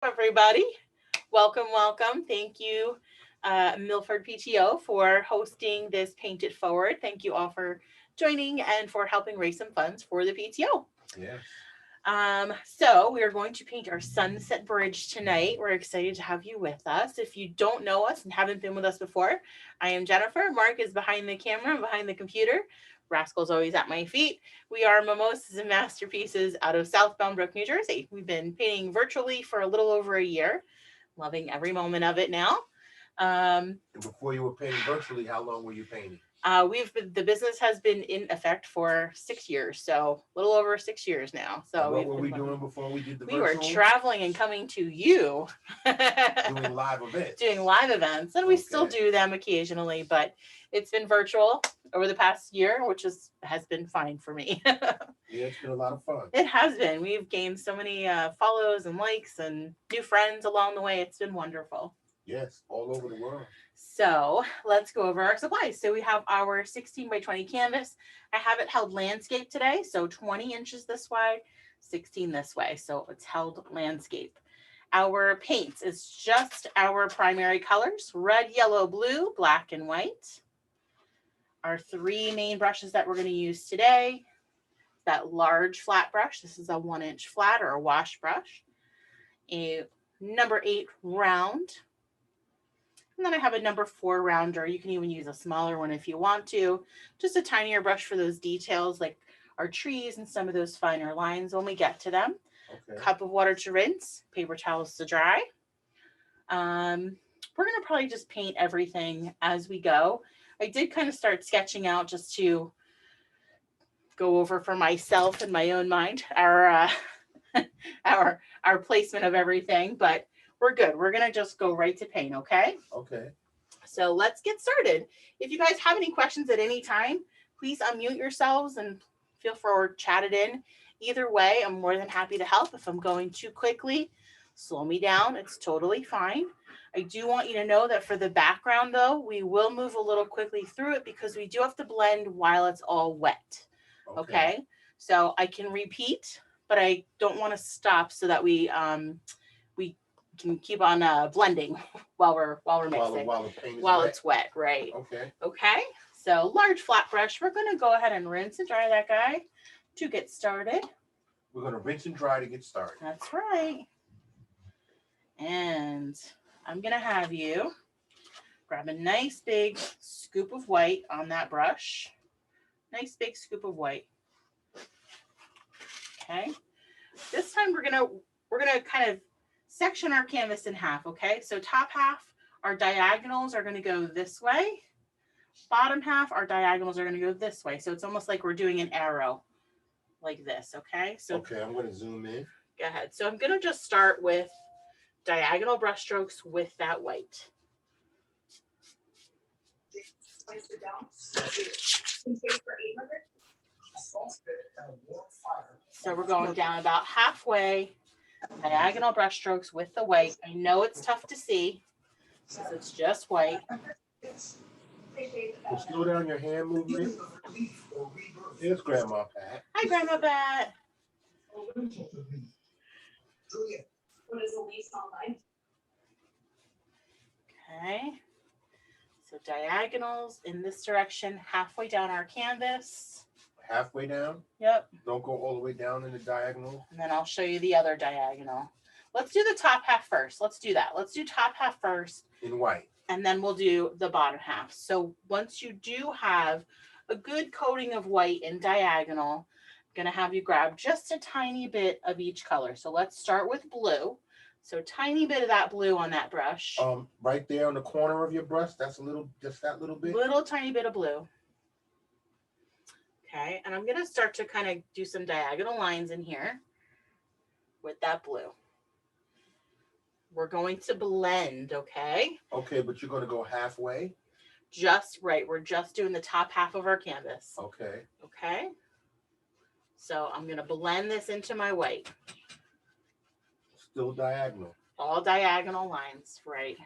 everybody. Welcome, welcome. Thank you, Milford PTO, for hosting this Paint It Forward. Thank you all for joining and for helping raise some funds for the PTO. Yes. So we are going to paint our Sunset Bridge tonight. We're excited to have you with us. If you don't know us and haven't been with us before, I am Jennifer. Mark is behind the camera, behind the computer. Rascal's always at my feet. We are Mimosas and Masterpieces out of Southbound Brook, New Jersey. We've been painting virtually for a little over a year, loving every moment of it now. And before you were painting virtually, how long were you painting? The business has been in effect for 6 years, so a little over 6 years now. So and what were we doing before we did the we virtual? were traveling and coming to you, doing live events. Doing live events, and we still do them occasionally, but it's been virtual over the past year, which has been fine for me. Yeah, it's been a lot of fun. It has been. We've gained so many follows and likes and new friends along the way. It's been wonderful. Yes, all over the world. So let's go over our supplies. So we have our 16 by 20 canvas. I have it held landscape today, so 20 inches this way, 16 this way. So it's held landscape. Our paints is just our primary colors: red, yellow, blue, black, and white. Our three main brushes that we're going to use today: that large flat brush. This is a 1-inch flat or a wash brush. A number 8 round. And then I have a number 4 rounder. You can even use a smaller one if you want to. Just a tinier brush for those details like our trees and some of those finer lines when we get to them. Okay. Cup of water to rinse, paper towels to dry. We're going to probably just paint everything as we go. I did kind of start sketching out just to go over for myself in my own mind our our placement of everything, but we're good. We're going to just go right to paint, okay? Okay. So let's get started. If you guys have any questions at any time, please unmute yourselves and feel free to chat it in. Either way, I'm more than happy to help. If I'm going too quickly, slow me down. It's totally fine. I do want you to know that for the background, though, we will move a little quickly through it because we do have to blend while it's all wet. Okay? So I can repeat, but I don't want to stop so that we can keep on blending while we're mixing while it's wet, right? Okay. So large flat brush. We're going to go ahead and rinse and dry that guy to get started. We're going to rinse and dry to get started. That's right. And I'm going to have you grab a nice big scoop of white on that brush. Nice big scoop of white. Okay. This time we're gonna kind of section our canvas in half, okay? So top half, our diagonals are going to go this way. Bottom half, our diagonals are going to go this way. So it's almost like we're doing an arrow like this, okay? So okay, I'm going to zoom in. Go ahead. So I'm going to just start with diagonal brush strokes with that white. So we're going down about halfway. Diagonal brush strokes with the white. I know it's tough to see because it's just white. Well, slow down your hand movement. Here's Grandma Pat. Hi, Grandma Pat. Okay. So diagonals in this direction, halfway down our canvas. Halfway down? Yep. Don't go all the way down in the diagonal. And then I'll show you the other diagonal. Let's do the top half first. Let's do that. Let's do top half first. In white. And then we'll do the bottom half. So once you do have a good coating of white in diagonal, I'm going to have you grab just a tiny bit of each color. So let's start with blue. So tiny bit of that blue on that brush. Right there on the corner of your brush, just that little bit? Little tiny bit of blue. Okay, and I'm going to start to kind of do some diagonal lines in here with that blue. We're going to blend, okay? Okay, but you're going to go halfway? Just right. We're just doing the top half of our canvas. Okay. Okay. So I'm going to blend this into my white. Still diagonal. All diagonal lines, right.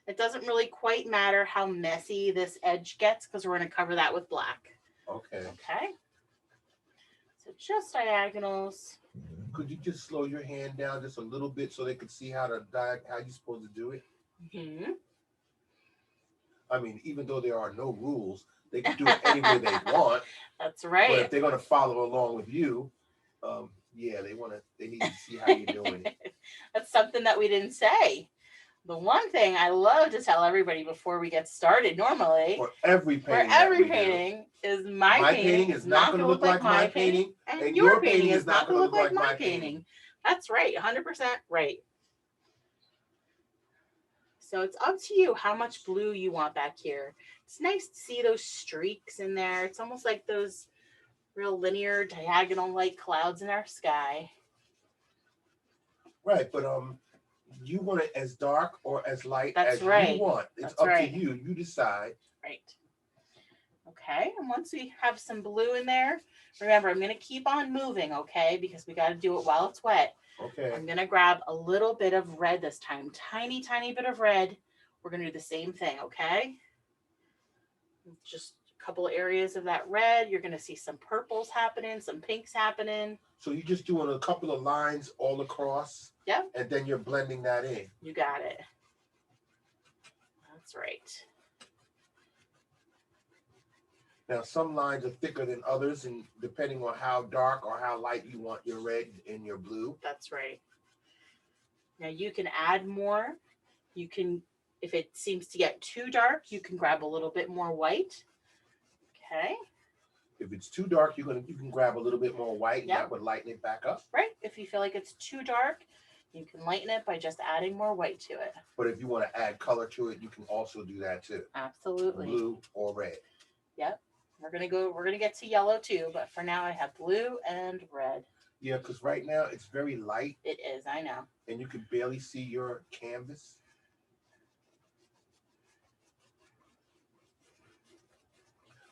It doesn't really quite matter how messy this edge gets because we're going to cover that with black. Okay. Okay. So So just diagonals. Could you just slow your hand down just a little bit so they could see how how you're supposed to do it? Mm-hmm. I mean, even though there are no rules, they can do it any way they want. That's But right. if they're going to follow along with you, yeah, they need to see how you're doing it. That's something that we didn't say. The one thing I love to tell everybody before we get started normally For every painting that we do, is my painting painting is not going to look like my painting, and your your painting painting is is not not going going to to look look like like my my painting. painting. That's right, 100% right. So it's up to you how much blue you want back here. It's nice to see those streaks in there. It's almost like those real linear diagonal like clouds in our sky. Right, but you want it as dark or as light That's as right. you want. It's That's up right. to you. You decide. Right. Okay, and once we have some blue in there, remember I'm going to keep on moving, okay, because we got to do it while it's wet. Okay. I'm going to grab a little bit of red this time, tiny, tiny bit of red. We're going to do the same thing, okay? Just a couple of areas of that red. You're going to see some purples happening, some pinks happening. So you're just doing a couple of lines all across. Yep. And then you're blending that in. You got it. That's right. Now, some lines are thicker than others, and depending on how dark or how light you want your red and your blue. That's right. Now you can add more. You can, if it seems to get too dark, you can grab a little bit more white. Okay. If it's too dark, you can grab a little bit more white, and that would lighten it back up. Right. If you feel like it's too dark, you can lighten it by just adding more white to it. But if you want to add color to it, you can also do that too. Absolutely. Blue or red. Yep. We're gonna get to yellow too, but for now I have blue and red. Yeah, because right now it's very light. It is, I know. And you can barely see your canvas.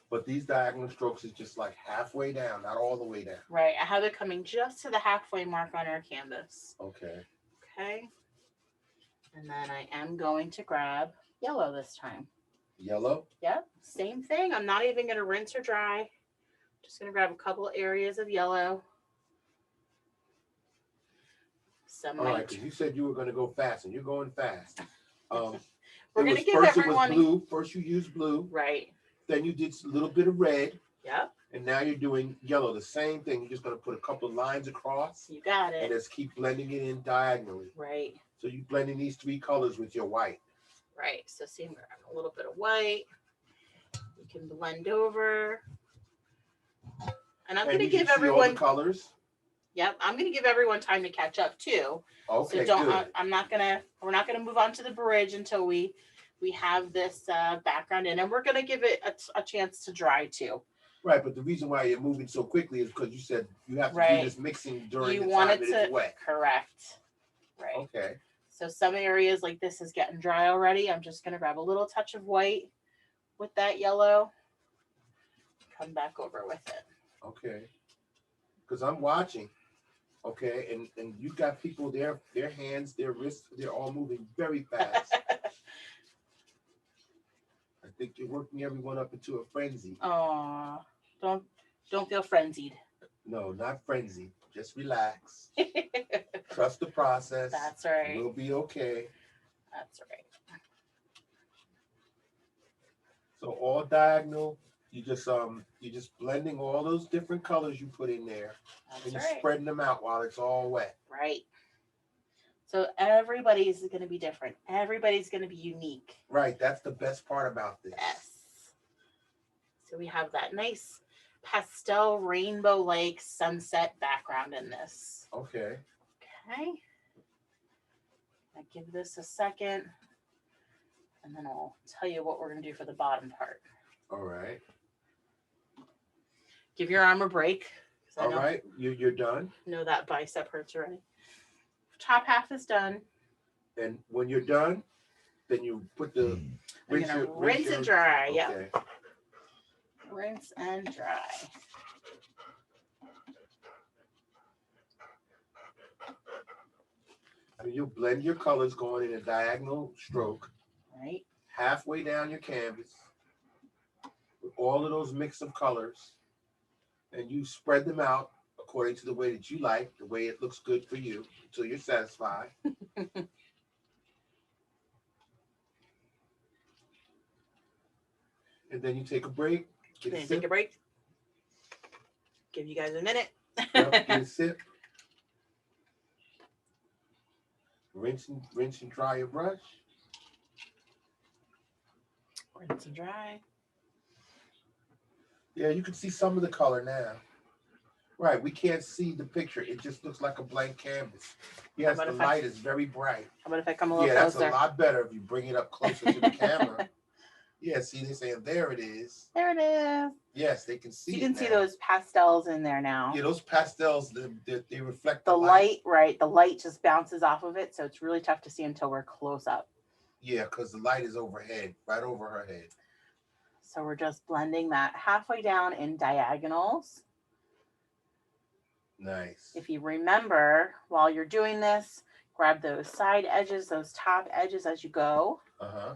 But these diagonal strokes is just like halfway down, not all the way down. Right. I have it coming just to the halfway mark on our canvas. Okay. Okay. And then I am going to grab yellow this time. Yellow? Yep. Same thing. I'm not even going to rinse or dry. Just going to grab a couple areas of yellow. All right, because you said you were going to go fast, and you're going fast. We're going to give everyone... It was blue. First you used blue. Right. Then you did a little bit of red. Yep. And now you're doing yellow. The same thing. You're just going to put a couple of lines across. You got it. And just keep blending it in diagonally. Right. So you're blending these three colors with your white. Right. So see, I'm grabbing a little bit of white. You can blend over. And I'm going to give everyone colors. Yep. I'm going to give everyone time to catch up too. Okay. So good. we're not going to move on to the bridge until we have this background in, and we're going to give it a chance to dry too. Right, but the reason why you're moving so quickly is because you said you have to do this mixing during the time that it's wet. Correct. Right. Okay. So some areas like this is getting dry already. I'm just going to grab a little touch of white with that yellow. Come back over with it. Okay. Because I'm watching. Okay, and you got people, their hands, their wrists, they're all moving very fast. I think you're working everyone up into a frenzy. Aw, don't feel frenzied. No, not frenzy. Just relax. Trust the process. That's right. We'll be okay. That's right. So all diagonal, you're just blending all those different colors you put in there. That's and you're right. spreading them out while it's all wet. Right. So everybody's going to be different. Everybody's going to be unique. Right. That's the best part about this. Yes. So we have that nice pastel rainbow-like sunset background in this. Okay. Okay. I give this a second, and then I'll tell you what we're going to do for the bottom part. All right. Give your arm a break. All right. You're done? Know that bicep hurts already. Top half is done. And when you're done, then you put the rinse and dry. Okay. Yeah. Rinse and dry. And you'll blend your colors going in a diagonal stroke. Right. Halfway down your canvas with all of those mix of colors. And you spread them out according to the way that you like, the way it looks good for you, until you're satisfied. And then you take a break. Then take a break. Give you guys a minute. Yep, get a sip. Rinse and dry your brush. Rinse and dry. Yeah, you can see some of the color now. Right, we can't see the picture. It just looks like a blank canvas. Yes, the light is very bright. How about if I come a little closer? closer? Yeah, that's a lot better if you bring it up closer to the camera. Yeah, see, they're saying there it is. There it is. Yes, they can see. You can see those pastels in there now. Yeah, those pastels, they reflect the light. Right, the light just bounces off of it, so it's really tough to see until we're close up. Yeah, because the light is overhead, right over her head. So we're just blending that halfway down in diagonals. Nice. If you remember, while you're doing this, grab those side edges, those top edges as you go. Uh-huh.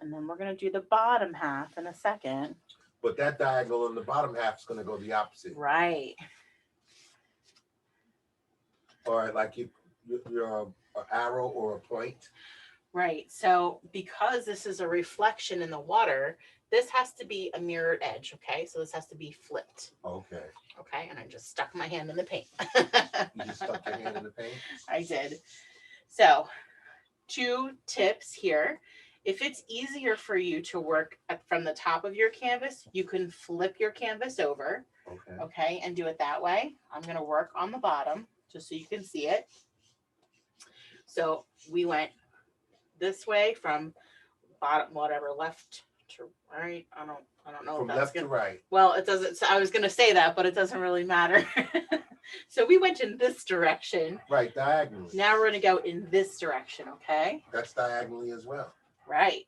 And then we're going to do the bottom half in a second. But that diagonal in the bottom half is going to go the opposite. Right. All right, like you're an arrow or a point. Right. So because this is a reflection in the water, this has to be a mirrored edge. Okay. So this has to be flipped. Okay. Okay. And I just stuck my hand in the paint. You just stuck your hand in the paint? I did. So 2 tips here. If it's easier for you to work from the top of your canvas, you can flip your canvas over. Okay. Okay. And do it that way. I'm going to work on the bottom just so you can see it. So we went this way from bottom, whatever, left to right. I don't know. From left to right. Well, it doesn't. I was going to say that, but it doesn't really matter. So we went in this direction. Right, diagonally. Now we're going to go in this direction. Okay. That's diagonally as well. Right.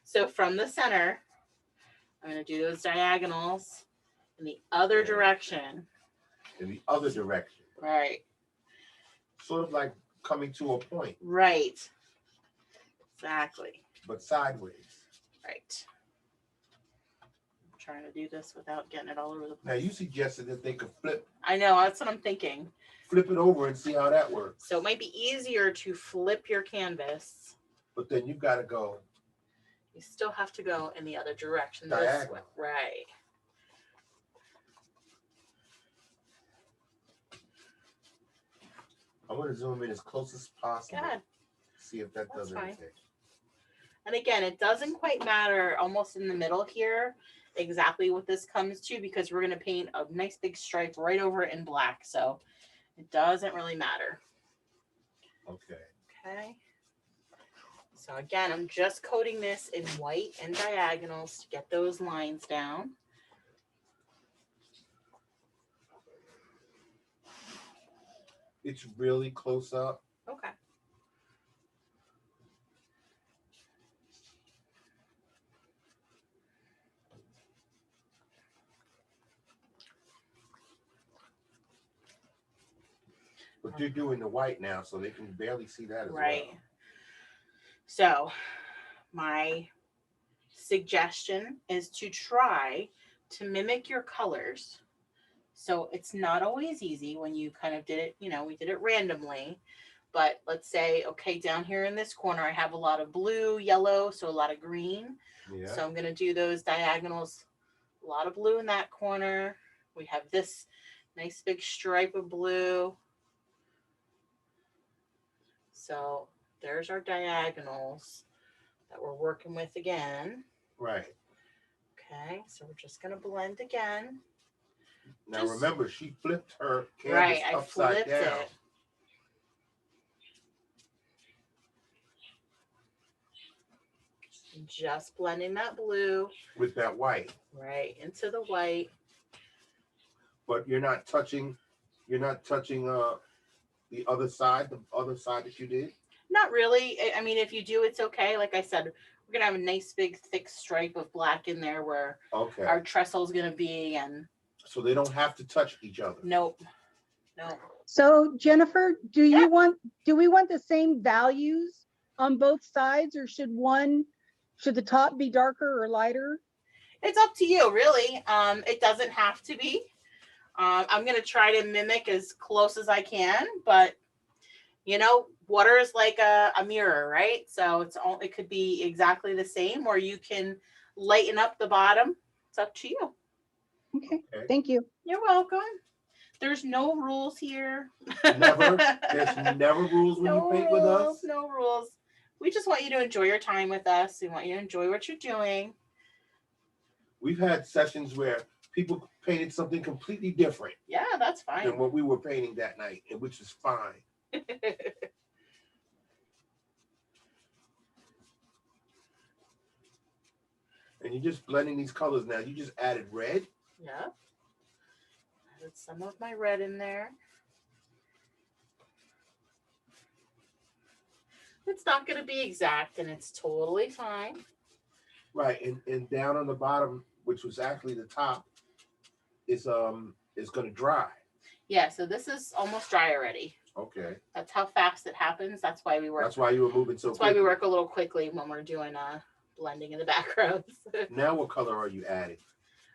So from the center, I'm going to do those diagonals in the other direction. In the other direction. Right. Sort of like coming to a point. Right. Exactly. But sideways. Right. I'm trying to do this without getting it all over the place. Now you suggested that they could flip. I know, that's what I'm thinking. Flip it over and see how that works. So it might be easier to flip your canvas. But then you got to go. You still have to go in the other direction. Diagonal. This way. Right. I'm going to zoom in as close as possible. Good. See if that does anything. And again, it doesn't quite matter almost in the middle here exactly what this comes to, because we're going to paint a nice big stripe right over it in black. So it doesn't really matter. Okay. Okay. So again, I'm just coating this in white and diagonals to get those lines down. It's really close up. Okay. But you're doing the white now, so they can barely see that as Right. well. So my suggestion is to try to mimic your colors. So it's not always easy when you kind of did it, we did it randomly. But let's say, okay, down here in this corner, I have a lot of blue, yellow, so a lot of green. Yeah. So I'm going to do those diagonals, a lot of blue in that corner. We have this nice big stripe of blue. So there's our diagonals that we're working with again. Right. Okay, so we're just going to blend again. Now remember, she flipped her canvas Right, I upside flipped down. it. Just blending that blue. With that white. Right, into the white. But you're not touching the other side that you did? Not really. I mean, if you do, it's okay. Like I said, we're going to have a nice big thick stripe of black in there where our trestle is going to be. And so they don't have to touch each other. Nope. No. So Jennifer, do we want the same values on both sides, or should the top be darker or lighter? It's up to you, really. It doesn't have to be. I'm gonna try to mimic as close as I can, but water is like a mirror, right? So it could be exactly the same, or you can lighten up the bottom. It's up to you. Okay, Okay. thank you. You're welcome. There's no rules here. Never. There's never rules when you paint with us. No rules. We just want you to enjoy your time with us. We want you to enjoy what you're doing. We've had sessions where people painted something completely different Yeah, that's fine. than what we were painting that night, and which is fine. And you're just blending these colors now. You just added red. Yeah. Added some of my red in there. It's not going to be exact, and it's totally fine. Right, and down on the bottom, which was actually the top, is going to dry. Yeah, so this is almost dry already. Okay. That's how fast it happens. That's why we work. That's why you were moving so. That's why we work a little quickly when we're doing blending in the backgrounds. Now, what color are you adding?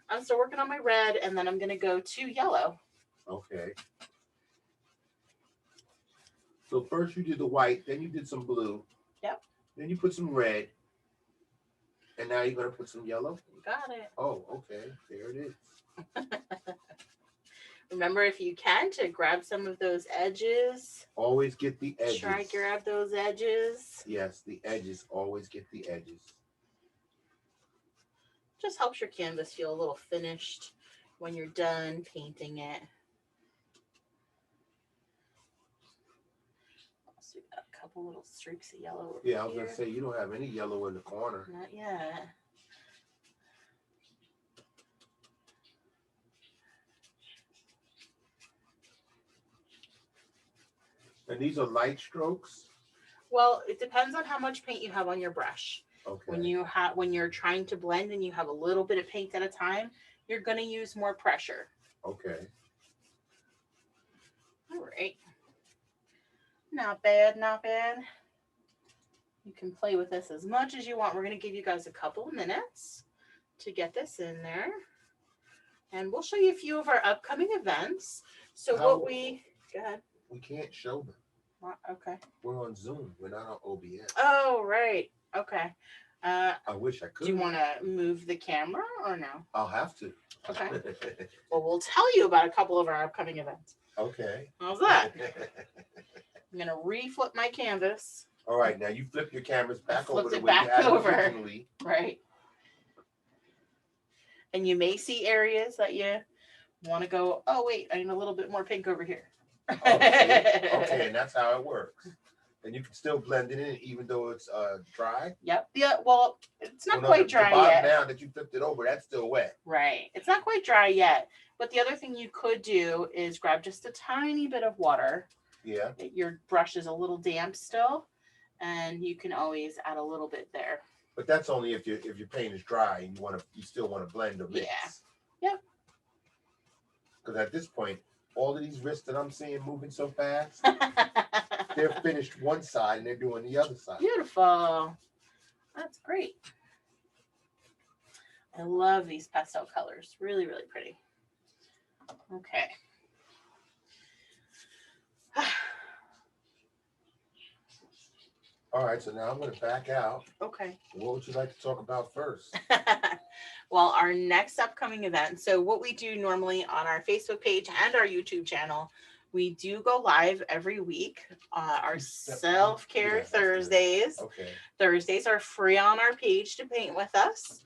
I'm still working on my red, and then I'm going to go to yellow. Okay. So first you did the white, then you did some blue. Yep. Then you put some red. And now you're going to put some yellow? You got it. Oh, okay. There it is. Remember, if you can, to grab some of those edges. Always get the edges. Try grab those edges. Yes, the edges. Always get the edges. Just helps your canvas feel a little finished when you're done painting it. So we got a couple little streaks of yellow over Yeah, I was here. going to say, you don't have any yellow in the corner. Not yet. And these are light strokes? Well, it depends on how much paint you have on your brush. Okay. When you're trying to blend and you have a little bit of paint at a time, you're going to use more pressure. Okay. All right. Not bad, not bad. You can play with this as much as you want. We're going to give you guys a couple of minutes to get this in there. And we'll show you a few of our upcoming events. So go ahead. We can't show them. Okay. We're on Zoom. We're not on OBS. Oh, right. Okay. I wish I could. Do you want to move the camera or no? I'll have to. Okay. Well, we'll tell you about a couple of our upcoming events. Okay. How's that? I'm going to reflip my canvas. All right. Now you flip your cameras back over the way back you had it over. originally. Right. And you may see areas that you want to go, oh, wait, I need a little bit more pink over here. Okay, and that's how it works. And you can still blend it in even though it's dry. Yep. Yeah. Well, it's not Well, no, quite the dry bottom yet. now that you flipped it over, that's still wet. Right. It's not quite dry yet. But the other thing you could do is grab just a tiny bit of water. Yeah. Your brush is a little damp still, and you can always add a little bit there. But that's only if your paint is dry and you still want to blend or mix. Yeah. Yep. Because at this point, all of these wrists that I'm seeing moving so fast, they're finished one side and they're doing the other side. Beautiful. That's great. I love these pastel colors. Really, really pretty. Okay. All right, so now I'm going to back out. Okay. What would you like to talk about first? Well, our next upcoming event. So what we do normally on our Facebook page and our YouTube channel, we do go live every week. Our self-care Thursdays. Okay. Thursdays are free on our page to paint with us.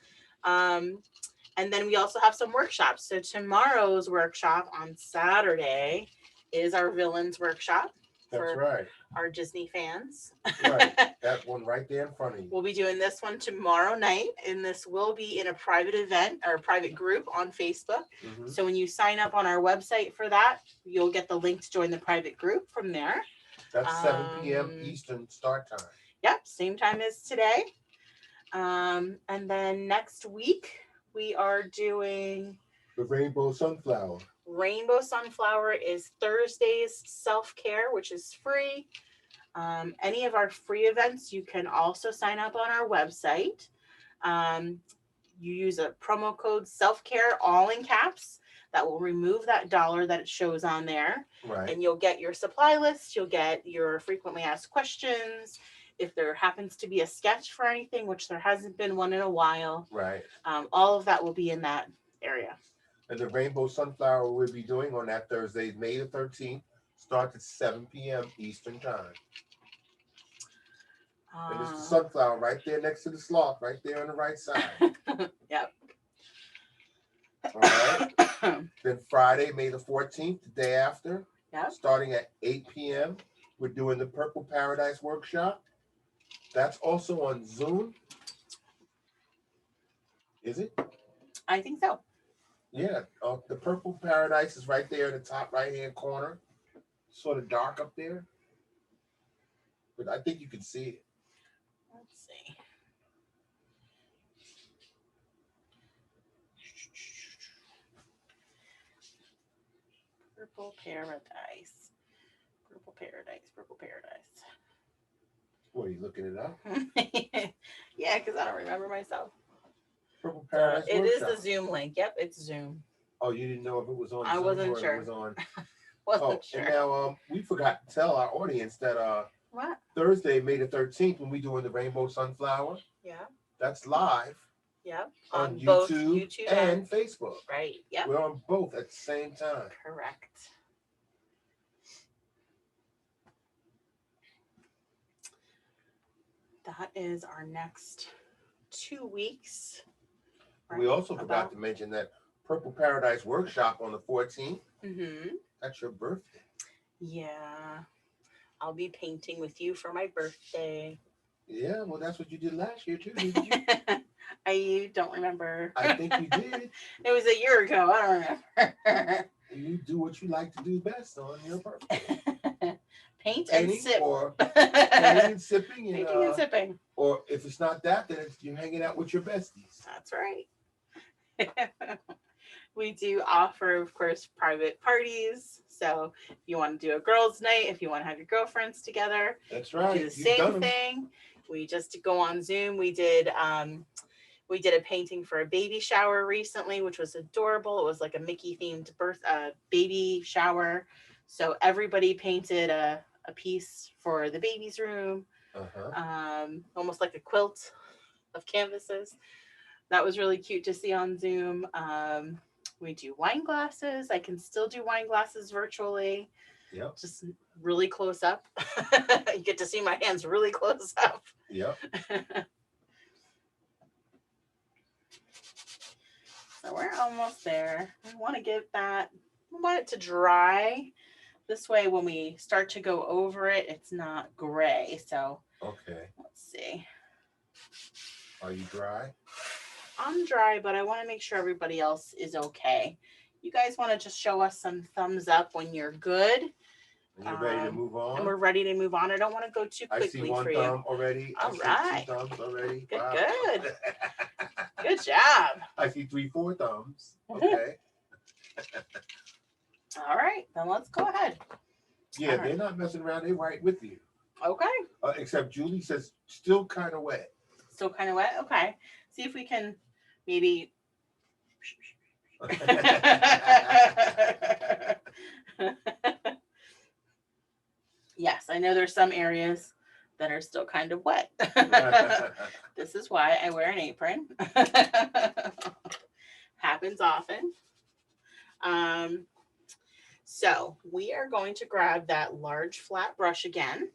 And then we also have some workshops. So tomorrow's workshop on Saturday is our villains workshop. That's right. Our Disney fans. Right. That one right there in front of you. We'll be doing this one tomorrow night, and this will be in a private event or a private group on Facebook. Mm-hmm. So when you sign up on our website for that, you'll get the link to join the private group from there. That's 7 p.m. Eastern start time. Yep, same time as today. And then next week, we are doing The Rainbow Sunflower. Rainbow Sunflower is Thursday's self-care, which is free. Any of our free events, you can also sign up on our website. you use a promo code self-care all in caps, that will remove that dollar that it shows on there. Right. And you'll get your supply list, you'll get your frequently asked questions. If there happens to be a sketch for anything, which there hasn't been one in a while, Right. all of that will be in that area. And the rainbow sunflower we'll be doing on that Thursday, May the 13th, starts at 7 p.m. Eastern time. And it's the sunflower right there next to the sloth, right there on the right side. Yep. All right. Then Friday, May the 14th, the day after, Yep. starting at 8 p.m., we're doing the Purple Paradise Workshop. That's also on Zoom. Is it? I think so. Yeah. The Purple Paradise is right there in the top right-hand corner. Sort of dark up there. But I think you can see it. Let's see. Purple Paradise. Purple Paradise. Purple Paradise. What, are you looking it up? Yeah, because I don't remember myself. Purple Paradise It is Workshop. the Zoom link. Yep, it's Zoom. Oh, you didn't know if it was on I Zoom wasn't or sure. it was on. Wasn't sure. And now we forgot to tell our audience that What? Thursday, May the 13th, when we doing the Rainbow Sunflower, Yeah. that's live Yep. on both YouTube and Facebook. Right. Yep. We're on both at the same time. Correct. That is our next 2 weeks. We also forgot to mention that Purple Paradise Workshop on the 14th. Mm-hmm. That's your birthday. Yeah. I'll be painting with you for my birthday. Yeah, well, that's what you did last year, too, didn't you? I don't remember. I think you did. It was a year ago. I don't remember. You do what you like to do best on your birthday. Paint and sip. Or painting and sipping. And, Painting and sipping. Or if it's not that, then you're hanging out with your besties. That's right. We do offer, of course, private parties. So if you want to do a girls' night, if you want to have your girlfriends together, that's right. Do the same thing. We just go on Zoom. We did a painting for a baby shower recently, which was adorable. It was like a Mickey themed baby shower. So everybody painted a piece for the baby's room, almost like a quilt of canvases. That was really cute to see on Zoom. We do wine glasses. I can still do wine glasses virtually. Yep. Just really close up. You get to see my hands really close up. Yep. So we're almost there. We want to get that. We want it to dry. This way, when we start to go over it, it's not gray. So okay. Let's see. Are you dry? I'm dry, but I want to make sure everybody else is okay. You guys want to just show us some thumbs up when you're good. And you're ready to move on? And we're ready to move on. I don't want to go too quickly for you. I see one thumb already. All right. 2 thumbs already. Good, wow. good. Good job. I see 3, 4 thumbs. Okay. All right, then let's go ahead. Yeah, they're not messing around. They're right with you. Okay. Except Julie says still kind of wet. Still kind of wet? Okay. See if we can maybe... Yes, I know there's some areas that are still kind of wet. This is why I wear an apron. Happens often. So we are going to grab that large flat brush again.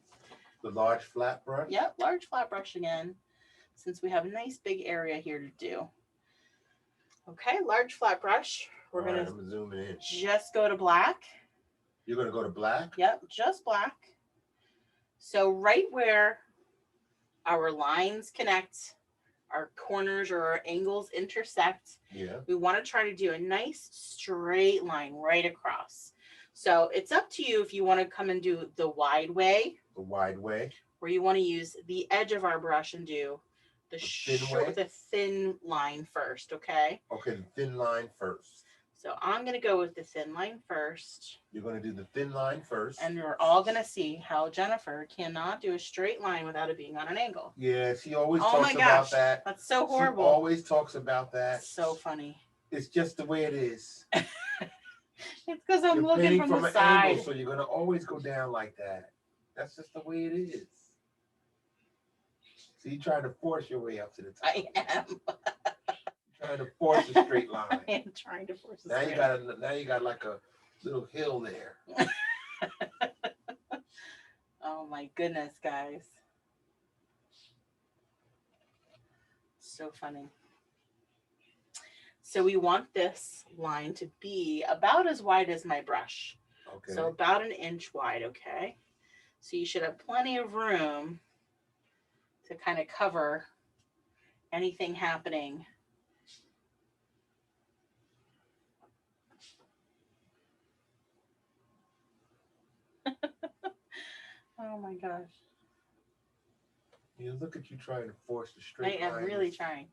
The large flat brush? Yep, large flat brush again, since we have a nice big area here to do. Okay, large flat brush. We're going to zoom in. Just go to black. You're going to go to black? Yep, just black. So right where our lines connect, our corners or our angles intersect, we want to try to do a nice straight line right across. So it's up to you if you want to come and do the wide way. The wide way. Or you want to use the edge of our brush and do the thin line first, okay? Okay, the thin line first. So I'm going to go with the thin line first. You're going to do the thin line first. And we're all going to see how Jennifer cannot do a straight line without it being on an angle. Yeah, she always Oh talks my about gosh, that. that's so She horrible. always talks about that. So funny. It's just the way it is. It's because I'm You're looking painting from the an side. angle, so you're going to always go down like that. That's just the way it is. So you're trying to force your way up to the top. I am. Trying to force a straight line. I am trying to force a straight line. Now you got like a little hill there. Oh my goodness, guys. So funny. So we want this line to be about as wide as my brush. Okay. So about an inch wide, okay? So you should have plenty of room to kind of cover anything happening. Oh my gosh. You look at you trying to force the straight I line. am really trying.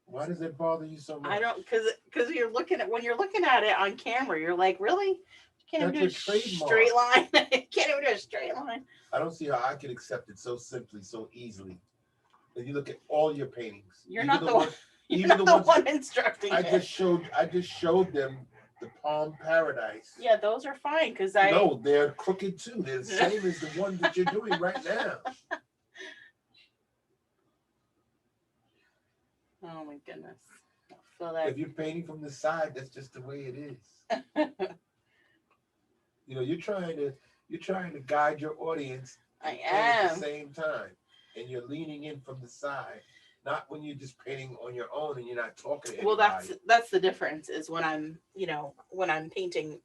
Why does it bother you so much? I don't, because you're looking at, when you're looking at it on camera, you're like, really? You can't even do a straight line. You can't even do a straight line. I don't see how I can accept it so simply, so easily. When you look at all your paintings, You're not the one. You're not the one instructing. I just showed them the Palm Paradise. Yeah, those are fine because No, they're crooked too. They're the same as the one that you're doing right now. Oh my goodness. I feel like if you're painting from the side, that's just the way it is. You know, you're trying to guide your audience. I am. At the same time, and you're leaning in from the side, not when you're just painting on your own and you're not talking to anybody. Well, that's the difference. Is when I'm painting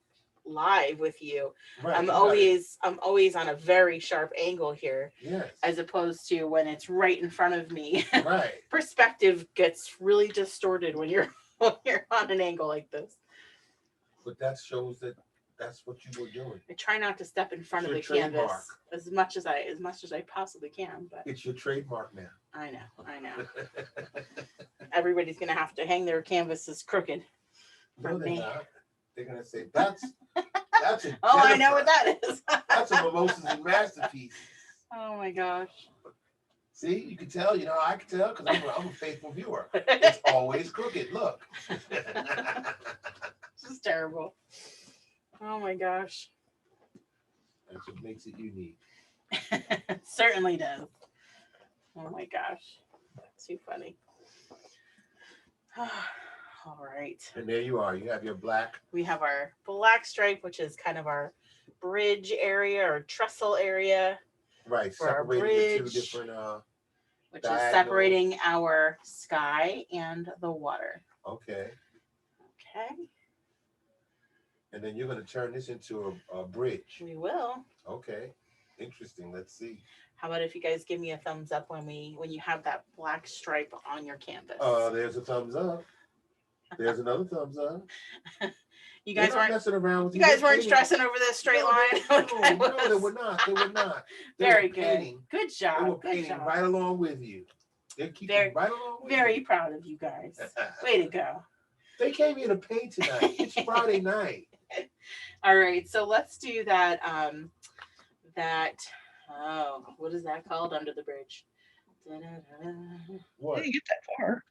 live with you, right, I'm always on a very sharp angle here. Yes. As opposed to when it's right in front of me. Right. Perspective gets really distorted when you're on an angle like this. But that shows that that's what you were doing. I try not to step in front of the canvas as much as I possibly can. But it's your trademark now. I know. Everybody's gonna have to hang their canvases crooked. No, they're not. They're gonna say that's a oh, I know what that is. That's a Mimosas and Masterpieces. Oh my gosh. See, you can tell. You know, I can tell because I'm a faithful viewer. It's always crooked. Look. This is terrible. Oh my gosh. That's what makes it unique. Certainly does. Oh my gosh. That's too funny. All right. And there you are. You have your black. We have our black stripe, which is kind of our bridge area or trestle area. Right. For our separating bridge, the two different which diagonals. is separating our sky and the water. Okay. Okay. And then you're going to turn this into a bridge. We will. Okay. Interesting. Let's see. How about if you guys give me a thumbs up when you have that black stripe on your canvas? There's a thumbs up. There's another thumbs up. You guys weren't messing around with you guys weren't stressing over this straight line. No, they were not. They were not. Very good. Good job. They were painting right along with you. They're keeping right along with you. Very proud of you guys. Way to go. They came here to paint tonight. It's Friday night. All right, so let's do that. What is that called? Under the bridge. What? I didn't get that far.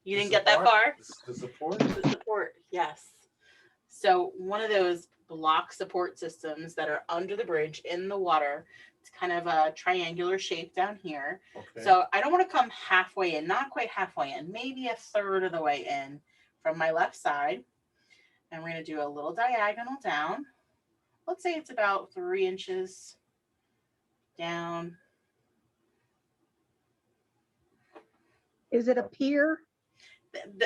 You didn't get that far? The support? The support, yes. So one of those block support systems that are under the bridge in the water. It's kind of a triangular shape down here. Okay. So I don't want to come halfway in, not quite halfway in, maybe a third of the way in from my left side. And we're going to do a little diagonal down. Let's say it's about 3 inches down. Is it a pier?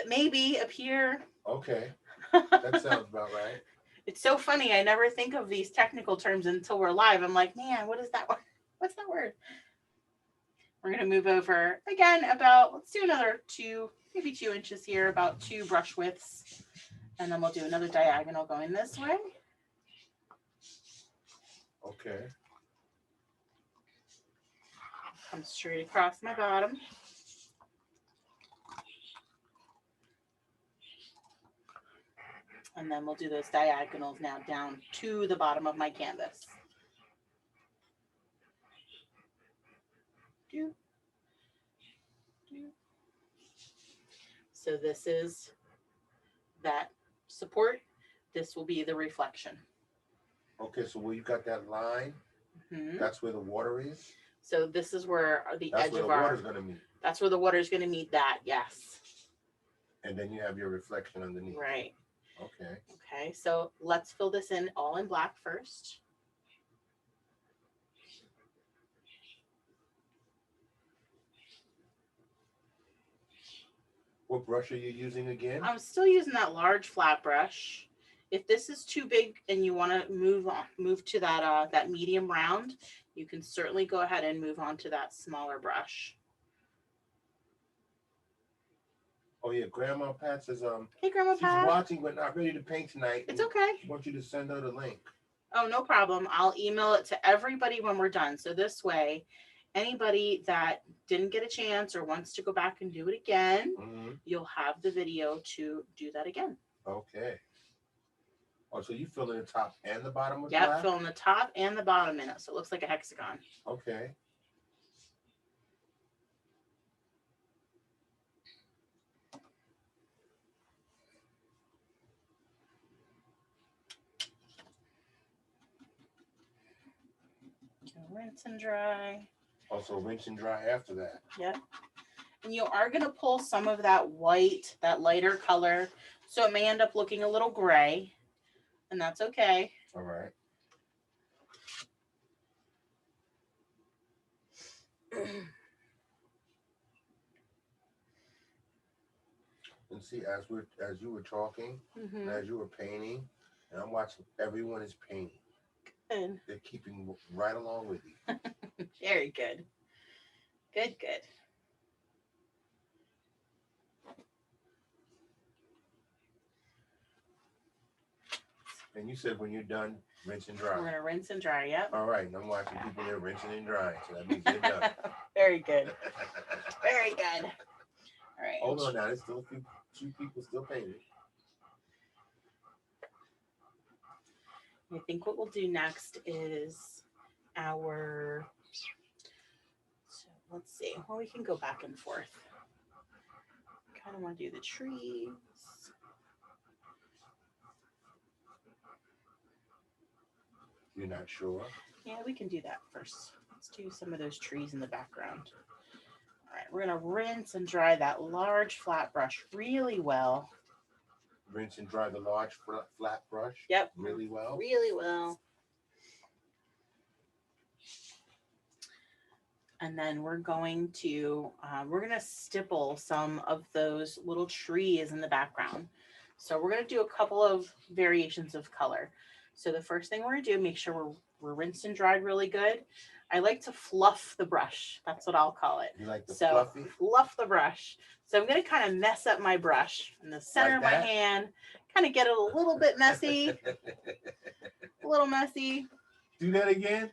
Maybe a pier. Okay. That sounds about right. It's so funny. I never think of these technical terms until we're live. I'm like, man, what is that word? What's that word? We're going to move over again about, let's do another 2, maybe 2 inches here, about 2 brush widths. And then we'll do another diagonal going this way. Okay. Come straight across my bottom. And then we'll do those diagonals now down to the bottom of my canvas. Do, do. So this is that support. This will be the reflection. Okay, so where you got that line, Mhm. that's where the water is? So this is where the That's edge where of the our, water's gonna meet. that's where the water is going to meet that. Yes. And then you have your reflection underneath. Right. Okay. Okay. So let's fill this in all in black first. What brush are you using again? I'm still using that large flat brush. If this is too big and you want to move to that that medium round, you can certainly go ahead and move on to that smaller brush. Oh yeah, Grandma Pat says Hey, Grandma she's Pat. watching but not ready to paint tonight. It's okay. She wants you to send her the link. Oh, no problem. I'll email it to everybody when we're done. So this way, anybody that didn't get a chance or wants to go back and do it again, you'll have the video to do that again. Okay. Oh, so you fill in the top and the bottom with Yep, black? fill in the top and the bottom in it, so it looks like a hexagon. Okay. Rinse and dry. Also rinse and dry after that. Yep. And you are going to pull some of that white, that lighter color, so it may end up looking a little gray, and that's okay. All right. And see, as you were talking, and as you were painting, and I'm watching, everyone is painting. Good. They're keeping right along with you. Very good. Good, good. And you said when you're done, rinse and dry. We're going to rinse and dry, yep. All right, and I'm watching people there rinsing and drying, so that means they're done. Very good. Very good. All right. Hold on now, there's still a few people still painting. I think what we'll do next is our, so let's see, well, we can go back and forth. Kind of want to do the trees. You're not sure? Yeah, we can do that first. Let's do some of those trees in the background. All right, we're going to rinse and dry that large flat brush really well. Rinse and dry the large flat brush? Yep. Really well? Really well. And then we're going to stipple some of those little trees in the background. So we're going to do a couple of variations of color. So the first thing we're going to do, make sure we're rinsed and dried really good. I like to fluff the brush. That's what I'll call it. You like the So fluffy? fluff the brush. So I'm going to kind of mess up my brush in the center Like of my that? hand, kind of get it a little bit messy, a little messy. Do that again?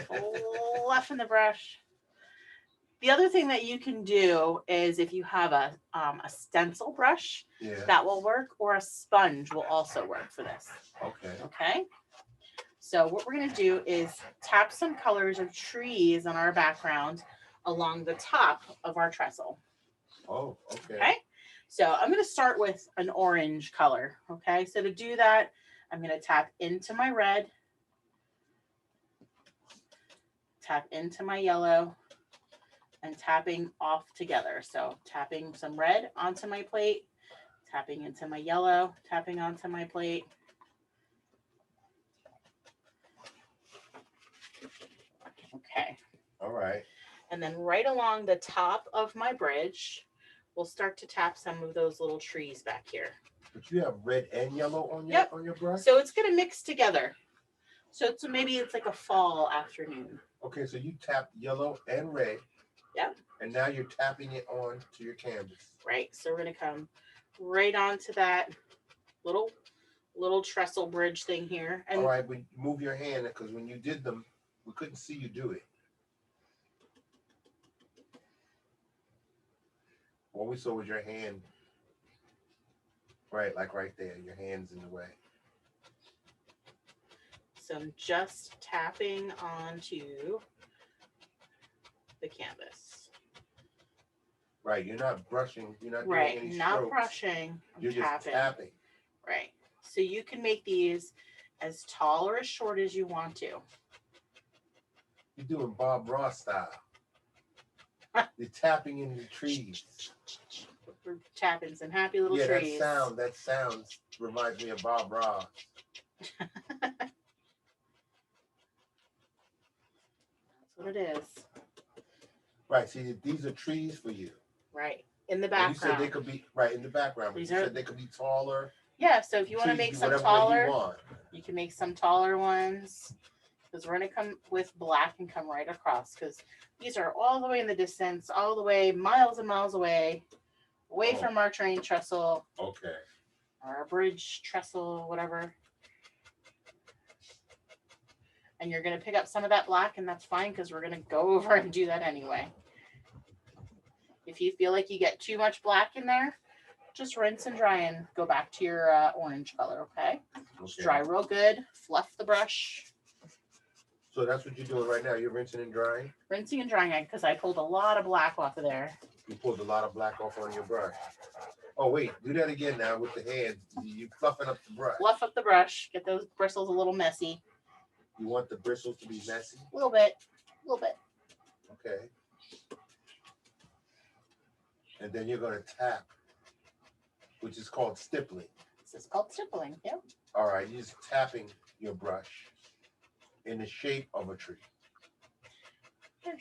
Fluffing the brush. The other thing that you can do is if you have a stencil brush, Yeah. that will work, or a sponge will also work for this. Okay. Okay. So what we're going to do is tap some colors of trees on our background along the top of our trestle. Oh, okay. Okay. So I'm going to start with an orange color. Okay. So to do that, I'm going to tap into my red, tap into my yellow, and tapping off together. So tapping some red onto my plate, tapping into my yellow, tapping onto my plate. Okay. All right. And then right along the top of my bridge, we'll start to tap some of those little trees back here. But you have red and yellow on your Yep. on your brush? So it's going to mix together. So maybe it's like a fall afternoon. Okay, so you tap yellow and red. Yep. And now you're tapping it on to your canvas. Right. So we're going to come right onto that little trestle bridge thing here. And all right, but move your hand, because when you did them, we couldn't see you do it. All we saw was your hand. Right, like right there. Your hand's in the way. So I'm just tapping onto the canvas. Right, you're not brushing. You're not Right, doing any not strokes. brushing. I'm You're just tapping. Right. So you can make these as tall or as short as you want to. You're doing Bob Ross style. You're tapping in the trees. We're tapping some happy little Yeah, trees. that sound reminds me of Bob Ross. That's what it is. Right, see, these are trees for you. Right. In the And background. you said they could be, right, in the background. But you said they could be taller. Yeah, so if you want to make some taller, you can make some taller ones. Because we're going to come with black and come right across. Because these are all the way in the distance, all the way miles and miles away from our train trestle. Okay. Or our bridge trestle, whatever. And you're going to pick up some of that black, and that's fine because we're going to go over and do that anyway. If you feel like you get too much black in there, just rinse and dry and go back to your orange color, okay? Just dry real good, fluff the brush. So that's what you're doing right now. You're rinsing and drying? Rinsing and drying because I pulled a lot of black off of there. You pulled a lot of black off on your brush. Oh, wait. Do that again now with the hands. You're fluffing up the brush. Fluff up the brush. Get those bristles a little messy. You want the bristles to be messy? A little bit. A little bit. Okay. And then you're going to tap, which is called stippling. This is called stippling, yep. All right. You're just tapping your brush in the shape of a tree.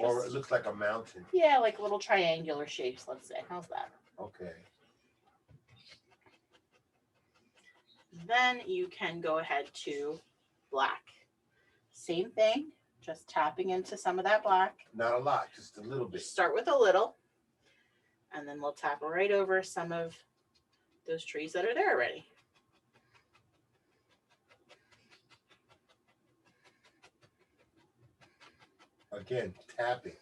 Or it looks like a mountain. Yeah, like little triangular shapes, let's say. How's that? Okay. Then you can go ahead to black. Same thing, just tapping into some of that black. Not a lot, just a little bit. Start with a little, and then we'll tap right over some of those trees that are there already. Again, tapping.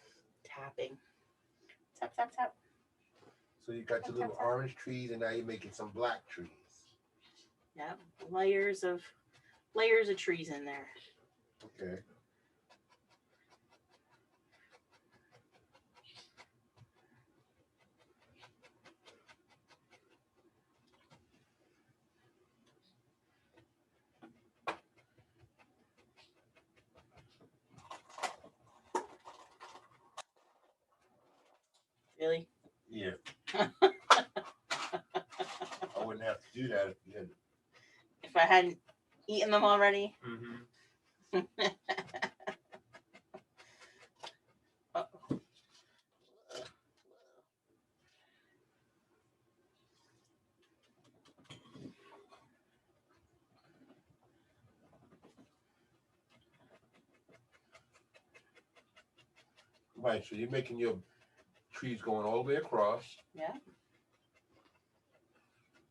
Tapping. Tap, tap, tap. So you got your little orange trees, and now you're making some black trees. Yeah, layers of trees in there. Okay. Really? Yeah. I wouldn't have to do that if you hadn't. If I hadn't eaten them already. Mm-hmm. Uh-oh. Right, so you're making your trees going all the way across. Yeah.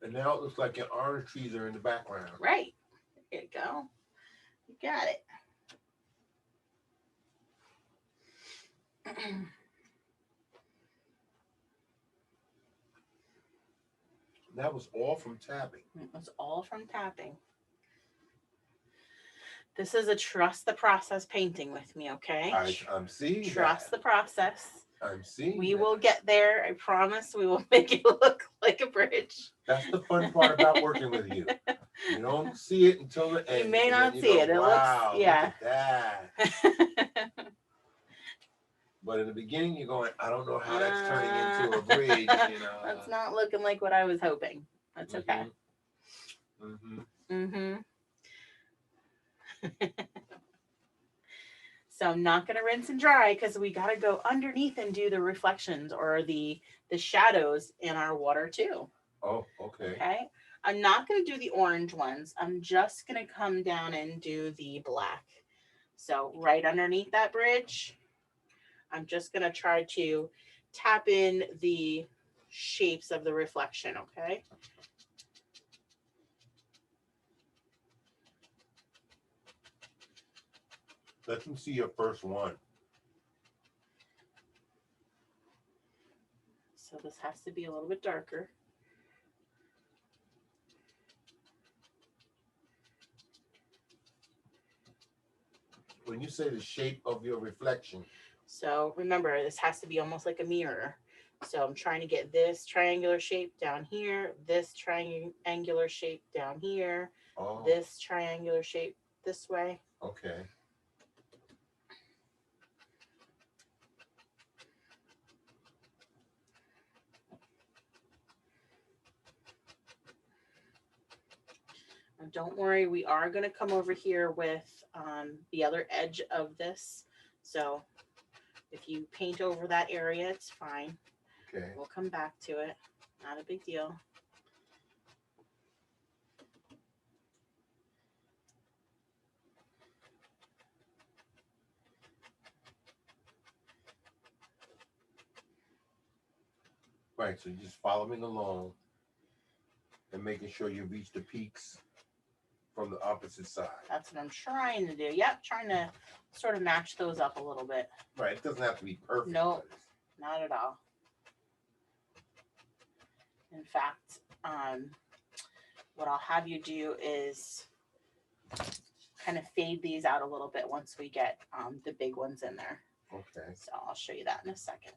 And now it looks like your orange trees are in the background. Right. There you go. You got it. That was all from tapping. It was all from tapping. This is a trust the process painting with me, okay? I'm seeing Trust the process. I'm seeing We will get there. I promise we will make it look like a bridge. That's the fun part about working with you. You don't see it until the end. You may not see it. It wow, looks, yeah. Look at that. But in the beginning, you're going, I don't know how that's turning into a bridge. You know, that's not looking like what I was hoping. That's okay. So I'm not going to rinse and dry because we got to go underneath and do the reflections or the shadows in our water too. Oh, okay. Okay. I'm not going to do the orange ones. I'm just going to come down and do the black. So right underneath that bridge, I'm just going to try to tap in the shapes of the reflection. Okay. Let them see your first one. So this has to be a little bit darker. When you say the shape of your reflection, So remember, this has to be almost like a mirror. So I'm trying to get this triangular shape down here, this triangular shape down here, oh, this triangular shape this way. okay. And don't worry, we are going to come over here with the other edge of this. So if you paint over that area, it's fine. Okay. We'll come back to it. Not a big deal. Right. So you're just following along and making sure you reach the peaks from the opposite side. That's what I'm trying to do. Yep, trying to sort of match those up a little bit. Right. It doesn't have to be perfect. No, not at all. In fact, what I'll have you do is kind of fade these out a little bit once we get the big ones in there. Okay. So I'll show you that in a second.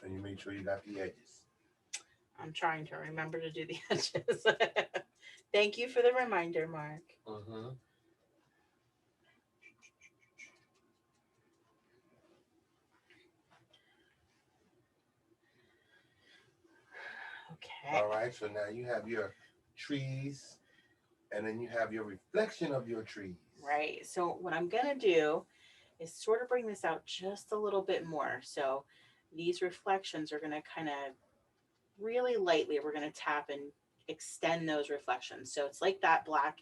And you make sure you got the edges. I'm trying to remember to do the edges. Thank you for the reminder, Mark. Mm-hmm. Okay. All right. So now you have your trees, and then you have your reflection of your trees. Right. So what I'm going to do is sort of bring this out just a little bit more. So these reflections are going to kind of really lightly, we're going to tap and extend those reflections. So it's like that black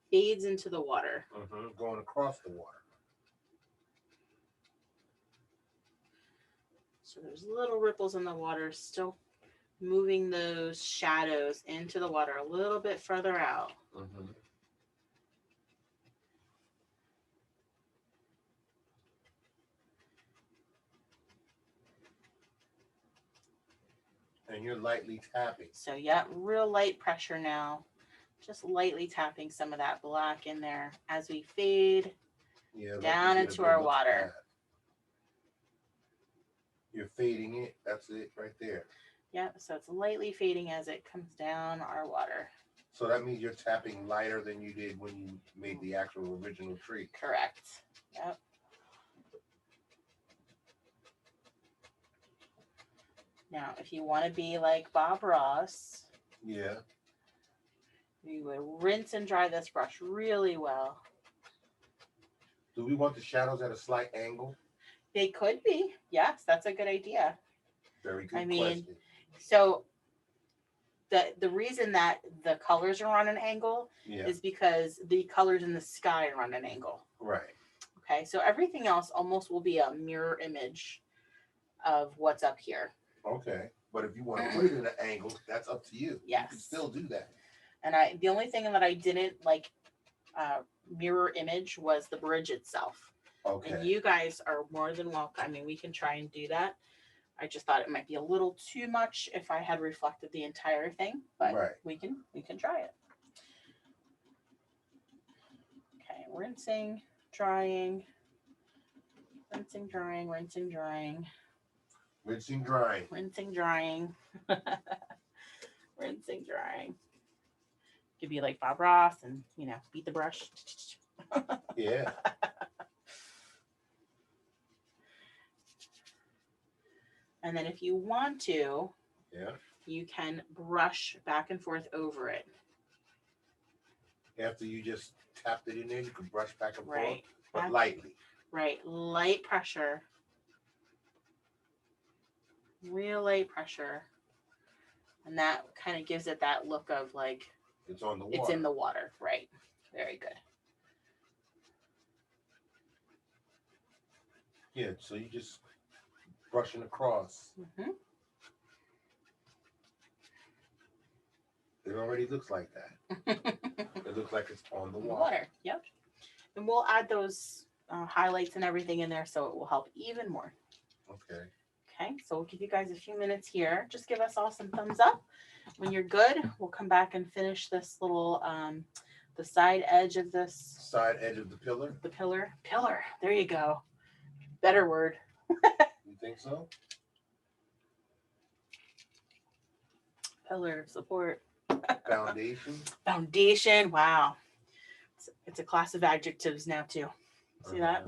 fades into the water. Mm-hmm. Going across the water. So there's little ripples in the water, still moving those shadows into the water a little bit further out. Mm-hmm. And you're lightly tapping. So yeah, real light pressure now. Just lightly tapping some of that black in there as we fade down into our water. You're fading it. That's it right there. Yep, so it's lightly fading as it comes down our water. So that means you're tapping lighter than you did when you made the actual original tree. Correct. Yep. Now, if you want to be like Bob Ross, Yeah. you would rinse and dry this brush really well. Do we want the shadows at a slight angle? They could be. Yes, that's a good idea. Very good I mean, question. So the reason that the colors are on an angle is because the colors in the sky are on an angle. Right. Okay, so everything else almost will be a mirror image of what's up here. Okay. But if you want to put it in an angle, that's up to you. Yes. You can still do that. And the only thing that I didn't like mirror image was the bridge itself. Okay. And you guys are more than welcome. I mean, we can try and do that. I just thought it might be a little too much if I had reflected the entire thing, but we can try it. Okay, rinsing, drying, rinsing, drying, rinsing, drying. Rinsing, drying. Rinsing, drying. Rinsing, drying. Could be like Bob Ross and, beat the brush. Yeah. And then if you want to, you can brush back and forth over it. After you just tapped it in there, you can brush back and Right. forth, but lightly. Right. Light pressure. Real light pressure. And that kind of gives it that look of like it's on the water. It's in the water. Right. Very good. Yeah, so you just brushing across. Mm-hmm. It already looks like that. It looks like it's on the water. Water. Yep. And we'll add those highlights and everything in there so it will help even more. Okay. Okay, so we'll give you guys a few minutes here. Just give us all some thumbs up. When you're good, we'll come back and finish this little, the side edge of this. Side edge of the pillar? The pillar. Pillar. There you go. Better word. You think so? Pillar, support. Foundation? Foundation. Wow. It's a class of adjectives now too. See that?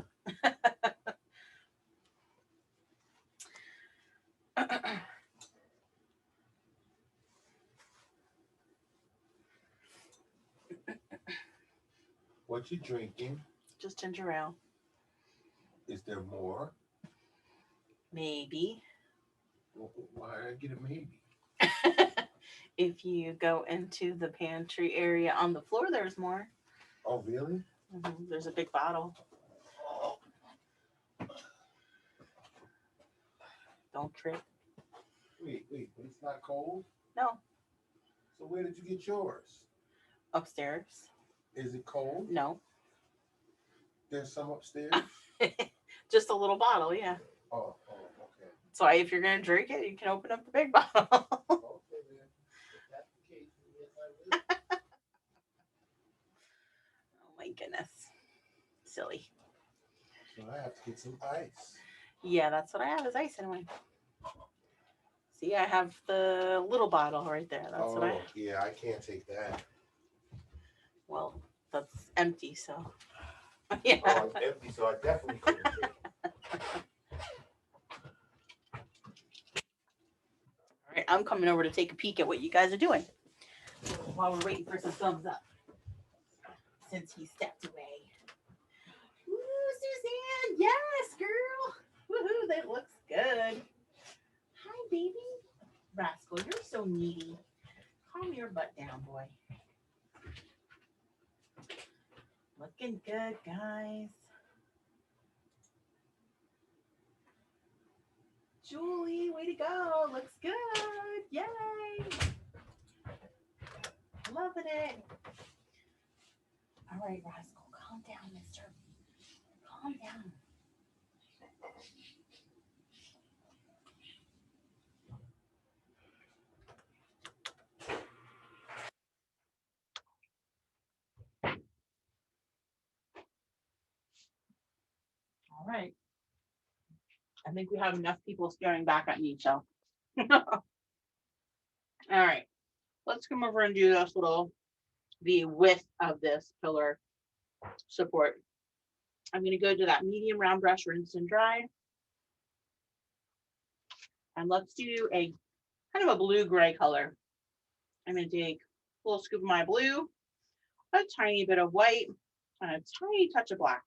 What you drinking? Just ginger ale. Is there more? Maybe. Why did I get a maybe? If you go into the pantry area on the floor, there's more. Oh, really? There's a big bottle. Don't trip. Wait, it's not cold? No. So where did you get yours? Upstairs. Is it cold? No. There's some upstairs? Just a little bottle, yeah. Oh, okay. So if you're gonna drink it, you can open up the big bottle. Okay, then. If that's the case, yes, I will. Oh my goodness. Silly. So I have to get some ice. Yeah, that's what I have is ice in mine. See, I have the little bottle right there. That's what I have. Yeah, I can't take that. Well, that's empty, so. Yeah. Oh, it's empty, so I definitely couldn't take it. All right, I'm coming over to take a peek at what you guys are doing while we're waiting for some thumbs up. Since he stepped away. Woo, Suzanne! Yes, girl! Woohoo! That looks good. Hi, baby. Rascal, you're so needy. Calm your butt down, boy. Looking good, guys. Julie, way to go. Looks good. Yay. Loving it. All right, Rascal, calm down, mister. Calm down. All right. I think we have enough people staring back at me, so. All right. Let's come over and do this the width of this pillar support. I'm going to go to that medium round brush, rinse and dry. And let's do a kind of a blue-gray color. I'm going to take a little scoop of my blue, a tiny bit of white, and a tiny touch of black.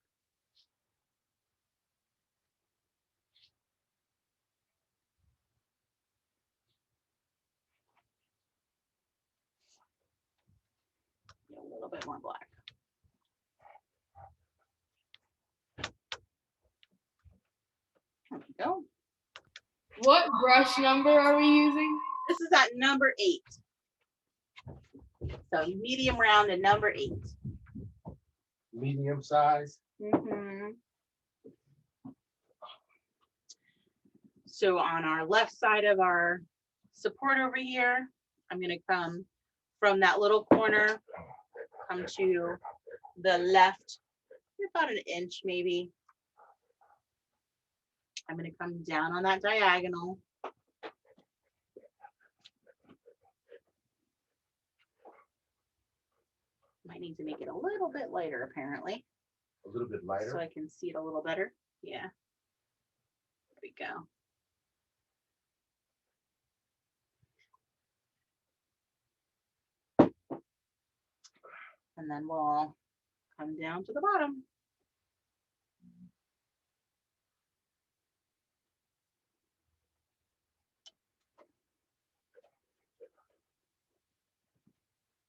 A little bit more black. There we go. What brush number are we using? This is at number 8. So medium round and number 8. Medium size? So on our left side of our support over here, I'm going to come from that little corner, come to the left, about an inch maybe. I'm going to come down on that diagonal. Might need to make it a little bit lighter, apparently. A little bit lighter? So I can see it a little better. Yeah. There we go. And then we'll come down to the bottom.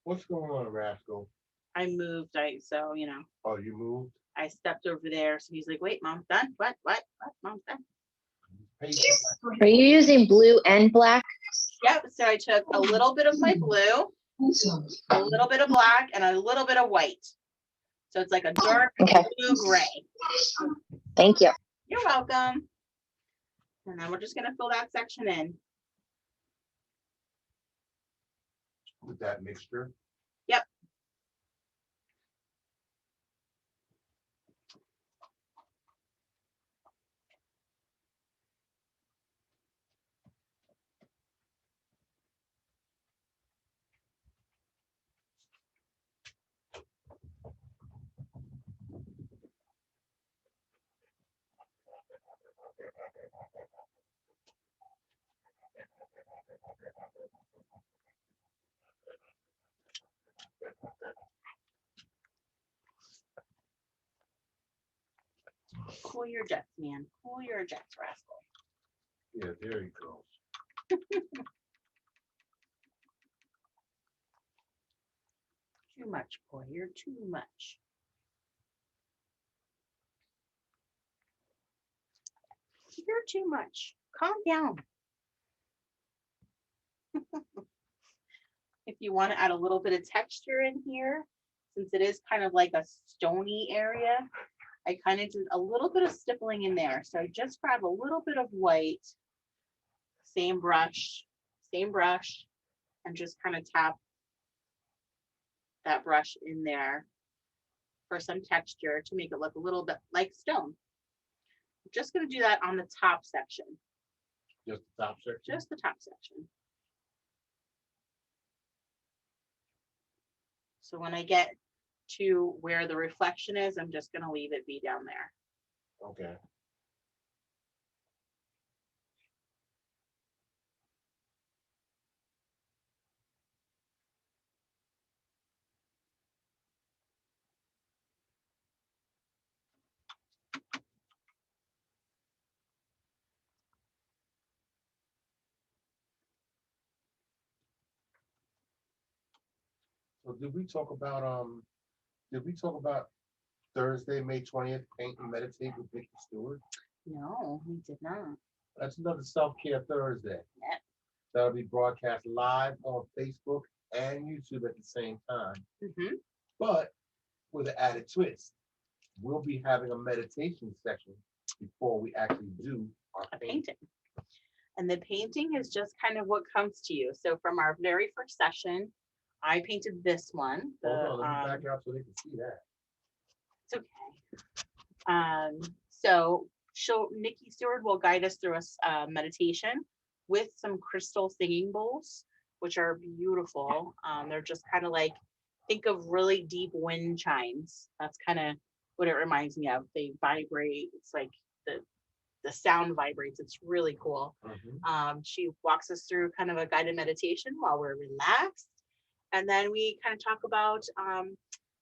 What's going on, Rascal? I moved, so you know. Oh, you moved? I stepped over there, so he's like, "Wait, Mom's done. What? Mom's done." Are you using blue and black? Yep. So I took a little bit of my blue, a little bit of black and a little bit of white. So it's like a dark Okay. blue gray. Thank you. You're welcome. And then we're just gonna fill that section in. With that mixture. Yep. Cool your jets, man. Cool your jets, rascal. Yeah, there you go. Too much, boy. You're too much. You're too much. Calm down. If you want to add a little bit of texture in here, since it is kind of like a stony area, I kind of did a little bit of stippling in there. So I just grab a little bit of white, same brush, and just kind of tap that brush in there for some texture to make it look a little bit like stone. I'm just going to do that on the top section. Just the top section. Just the top section. So when I get to where the reflection is, I'm just going to leave it be down there. Okay. So did we talk about Thursday, May 20th, paint and meditate with Nikki Stewart? No, we did not. That's another self-care Thursday. Yeah. That'll be broadcast live on Facebook and YouTube at the same time. Mm-hmm. But with an added twist, we'll be having a meditation section before we actually do our A painting. painting. And the painting is just kind of what comes to you. So from our very first session, I painted this one. Hold on, let me back out so they can see that. It's okay. So Nikki Stewart will guide us through a meditation with some crystal singing bowls, which are beautiful. They're just kind of like, think of really deep wind chimes. That's kind of what it reminds me of. They vibrate. It's like the sound vibrates. It's really cool. Mm-hmm. She walks us through kind of a guided meditation while we're relaxed. And then we kind of talk about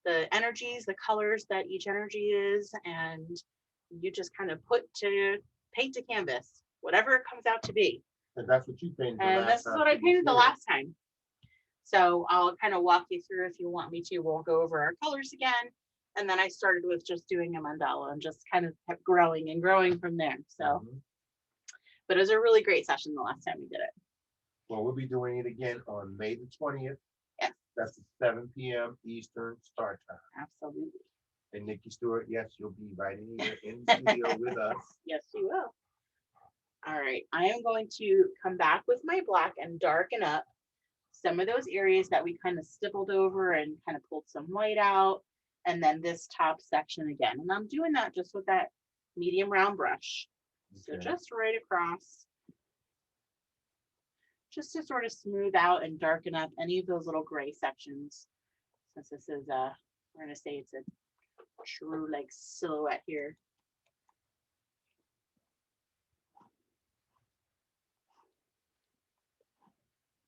the energies, the colors that each energy is, and you just kind of paint to canvas, whatever it comes out to be. And that's what you painted. And this is what I painted the last time. So I'll kind of walk you through if you want me to. We'll go over our colors again. And then I started with just doing a mandala and just kind of kept growing and growing from there. So, but it was a really great session the last time we did it. Well, we'll be doing it again on May the 20th. Yes. That's at 7 p.m. Eastern start time. Absolutely. And Nikki Stewart, yes, you'll be right in here in the studio with us. Yes, you will. All right. I am going to come back with my black and darken up some of those areas that we kind of stippled over and kind of pulled some white out. And then this top section again. And I'm doing that just with that medium round brush. So just right across, just to sort of smooth out and darken up any of those little gray sections. Since this is we're gonna say it's a true like silhouette here.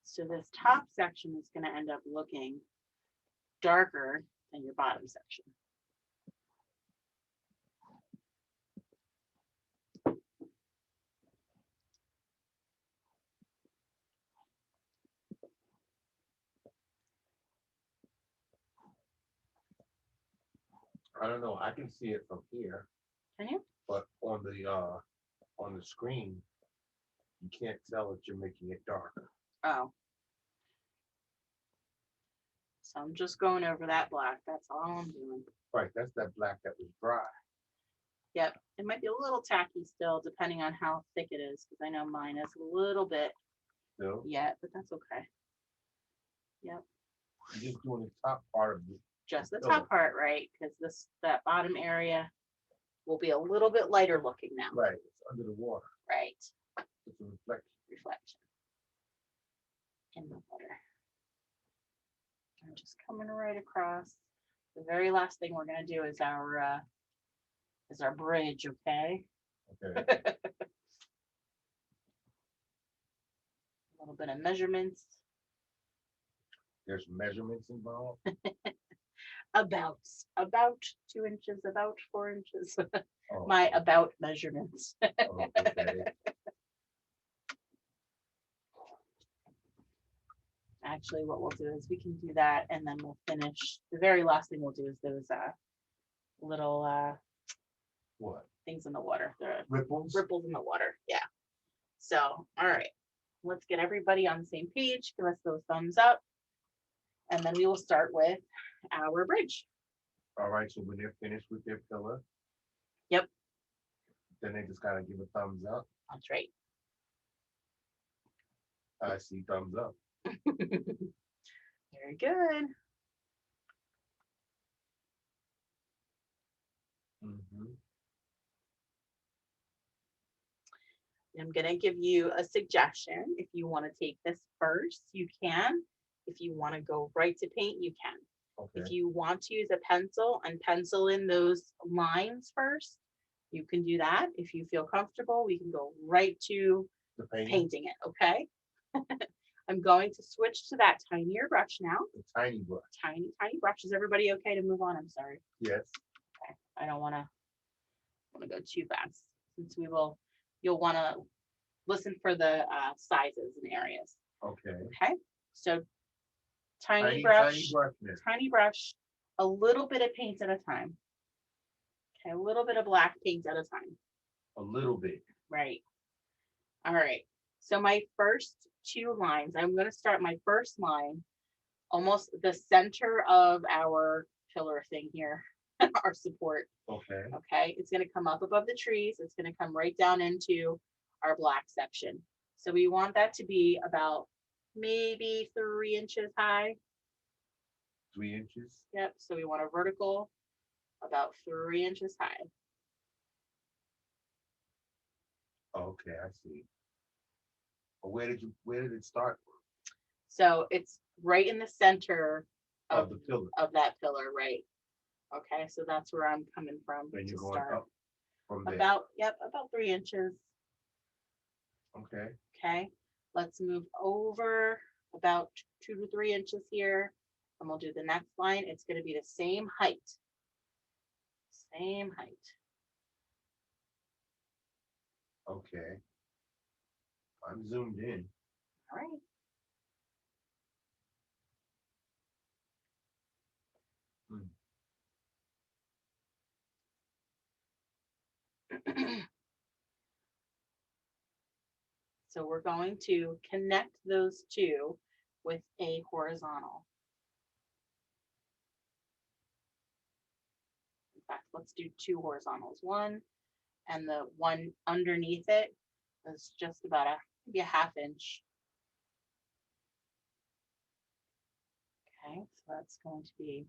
So this top section is gonna end up looking darker than your bottom section. I don't know. I can see it from here. Can you? But on the screen, you can't tell if you're making it darker. Oh. So I'm just going over that black. That's all I'm doing. Right, that's that black that was dry. Yep. It might be a little tacky still, depending on how thick it is, because I know mine is a little bit So yet, but that's okay. Yep. you're just doing the top part of it. Just the Filler. top part, right? Because that bottom area will be a little bit lighter looking now. Right, it's under the water. Right. It's a reflection. In the water. I'm just coming right across. The very last thing we're gonna do is our bridge, okay? Okay. A little bit of measurements. There's measurements involved. About 2 inches, about 4 inches. Oh, My about measurements. oh, okay. Actually, what we'll do is we can do that and then we'll finish. The very last thing we'll do is those little What? things in the water. The Ripples? ripples in the water. Yeah. So, all right. Let's get everybody on the same page. Give us those thumbs up. And then we will start with our bridge. All right, so when they're finished with their pillar. Yep. Then they just gotta give a thumbs up. That's right. I see thumbs up. Very good. Mhm. I'm going to give you a suggestion. If you want to take this first, you can. If you want to go right to paint, you can. If Okay, you want to use a pencil and pencil in those lines first, you can do that. If you feel comfortable, we can go right to the painting, painting it, okay? I'm going to switch to that tinier brush now. the tiny brush. Tiny brush. Is everybody okay to move on? I'm sorry. Yes. Okay. I don't want to go too fast, since you'll want to listen for the sizes and areas. Okay. Okay. So tiny brush, miss. tiny brush, a little bit of paint at a time. Okay, a little bit of black paint at a time. A little bit. Right. All right. So my first 2 lines, I'm going to start my first line almost the center of our pillar thing here, our support. Okay. Okay. It's going to come up above the trees. It's going to come right down into our black section. So we want that to be about maybe 3 inches high. 3 inches. Yep. So we want a vertical about 3 inches high. Okay, I see. Well, where did it start So it's right in the center from? of Of the pillar. that pillar, right? Okay, so that's where I'm coming from Then to you're going start. up from there. About 3 inches. Okay. Okay, let's move over about 2 to 3 inches here, and we'll do the next line. It's going to be the same height. Same height. Okay. I'm zoomed in. All right. So we're going to connect those 2 with a horizontal. In fact, let's do 2 horizontals. One, and the one underneath it is just about maybe a 1/2 inch. Okay, so that's going to be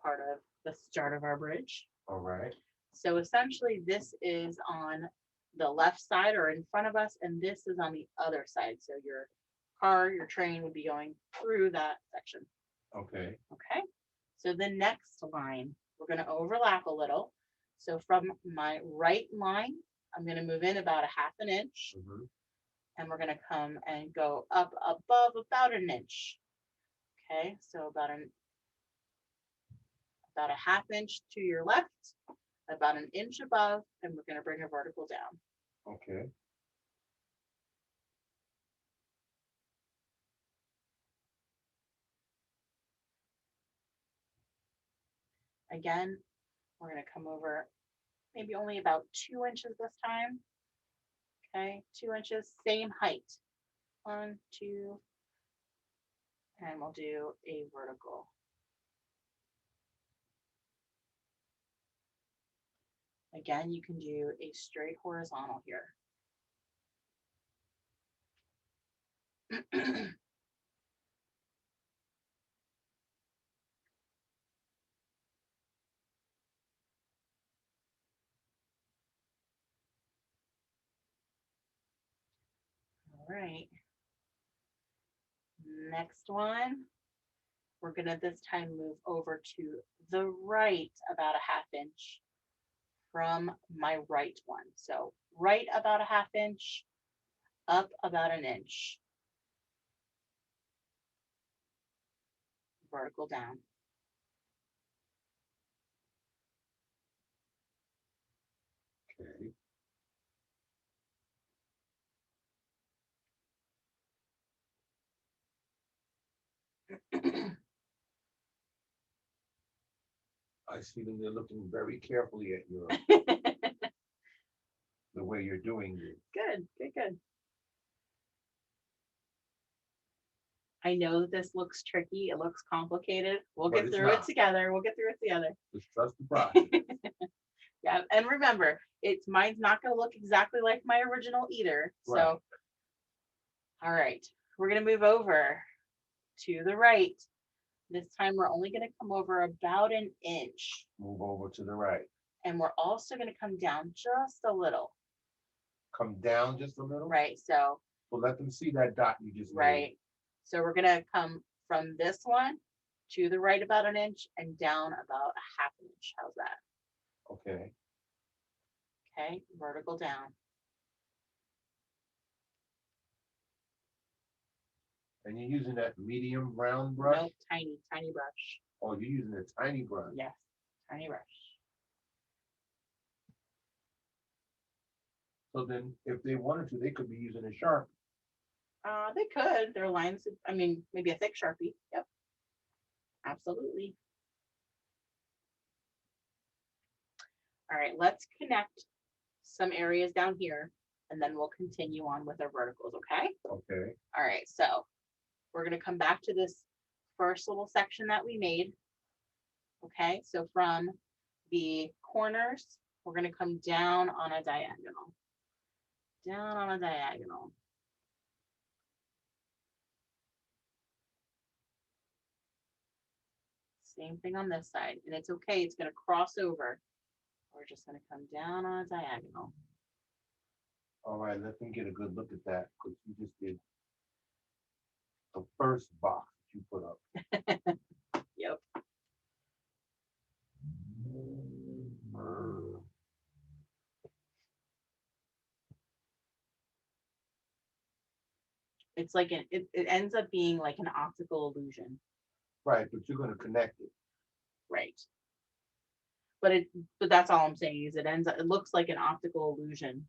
part of the start of our bridge. All right. So essentially this is on the left side or in front of us, and this is on the other side. So your car, your train would be going through that section. Okay. Okay, so the next line, we're going to overlap a little. So from my right line, I'm going to move in about a 1/2 inch, Mhm. and we're going to come and go up above about 1 inch. Okay, so about a 1/2 inch to your left, about 1 inch above, and we're going to bring a vertical down. Okay. Again, we're going to come over maybe only about 2 inches this time. Okay, 2 inches, same height. 1, 2, and we'll do a vertical. Again, you can do a straight horizontal here. All right. Next one, we're gonna this time move over to the right about a half inch from my right one. So right about a half inch, up about an inch, vertical down. Okay. I see that they're looking very carefully at your the way you're doing it. Good, good, good. I know that this looks tricky. It looks complicated. We'll But get it's through it not. together. We'll get through it together. Just trust the process. Yeah, and remember, it's mine's not going to look exactly like my original either. So, Right. all right, we're going to move over to the right. This time we're only going to come over about an inch, Move over to the right. and we're also going to come down just a little. Come down just a little. Right. So, So let them see that dot you just made. right. So we're going to come from this one to the right about an inch and down about a half an inch. How's that? Okay. Okay, vertical down. And you're using that medium round brush? Nope, tiny, tiny brush. Oh, you're using a tiny brush. Yes, tiny brush. So then if they wanted to, they could be using a Sharpie. They could. Their lines, I mean, maybe a thick Sharpie. Yep. Absolutely. All right, let's connect some areas down here and then we'll continue on with our verticals, okay? Okay. All right, so we're gonna come back to this first little section that we made. Okay, so from the corners, we're gonna come down on a diagonal. Down on a diagonal. Same thing on this side, and it's okay, it's gonna cross over. We're just gonna come down on a diagonal. All right, let me get a good look at that because you just did the first box that you put up. Yep. It's like it ends up being like an optical illusion. Right, but you're gonna connect it. Right. But that's all I'm saying is it looks like an optical illusion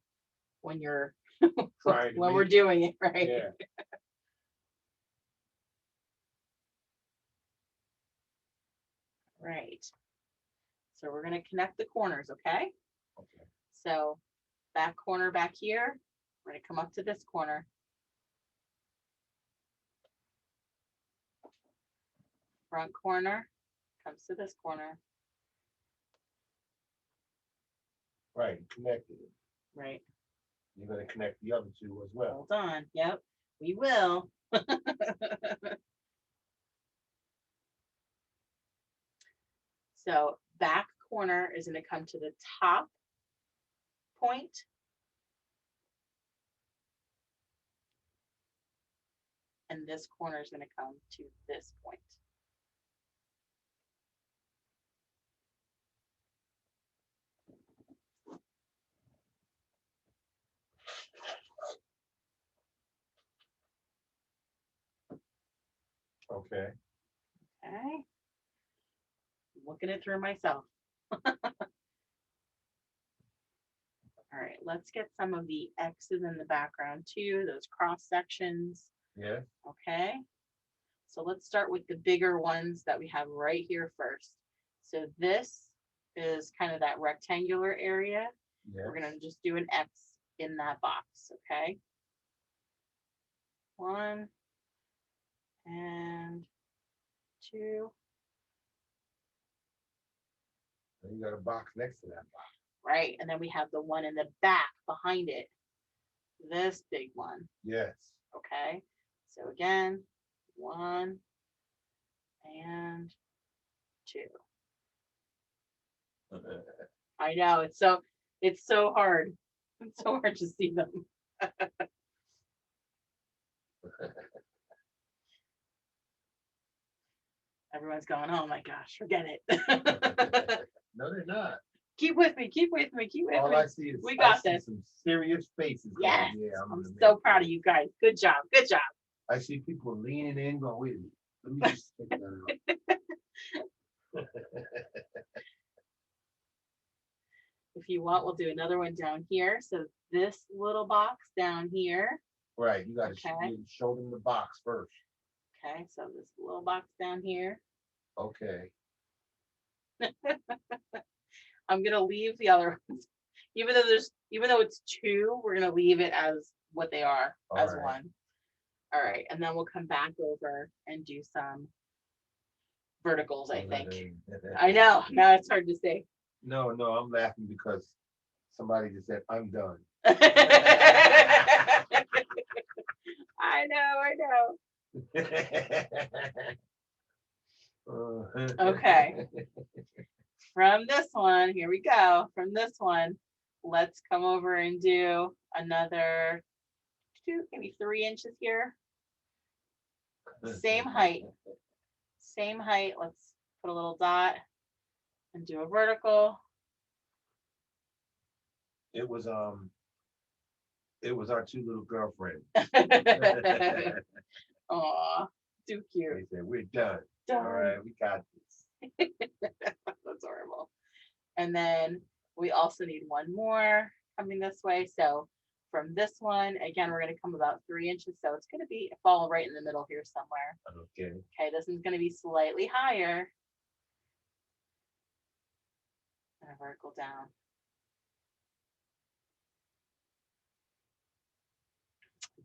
when you're Trying to when we're make doing it, right? Yeah. Right. So we're gonna connect the corners, okay? Okay. So back corner back here, we're gonna come up to this corner. Front corner comes to this corner. Right, connected it. Right. You're gonna connect the other two as well. Hold on. Yep, we will. So back corner is going to come to the top point. And this corner is going to come to this point. Okay. Okay. Looking it through myself. All right, let's get some of the X's in the background too, those cross sections. Yeah. Okay. So let's start with the bigger ones that we have right here first. So this is kind of that rectangular area. Yeah. We're going to just do an X in that box, okay? 1 and 2. And you got a box next to that box. right? And then we have the one in the back behind it. This big one. Yes. Okay. So again, 1 and 2. I know it's so hard. It's so hard to see them. Everyone's going, oh my gosh, forget it. No, they're not. Keep with me, keep with me, keep with All me. I see is We got I see this. some serious faces. going, Yes. Yeah, I'm gonna so make proud it." of you guys. Good job. Good job. I see people leaning in, going, wait a minute. Let me just take that out. If you want, we'll do another one down here. So this little box down here. Right, you gotta Okay. show them the box first. Okay, so this little box down here. Okay. I'm gonna leave the other ones. Even though it's 2, we're gonna leave it as what they are, as All right. 1. All right, and then we'll come back over and do some verticals, I think. I know, now it's hard to say. No, I'm laughing because somebody just said, I'm done. I know. Okay. From this one, here we go. From this one, let's come over and do another 2, maybe 3 inches here. Same height. Same height. Let's put a little dot and do a vertical. It was our 2 little girlfriends. Aw, too cute. They said, we're done. Done. All right, we got this. That's horrible. And then we also need one more coming this way. So from this one, again, we're going to come about 3 inches. So it's going to be fall right in the middle here somewhere. Okay. Okay, this is going to be slightly higher. And a vertical down.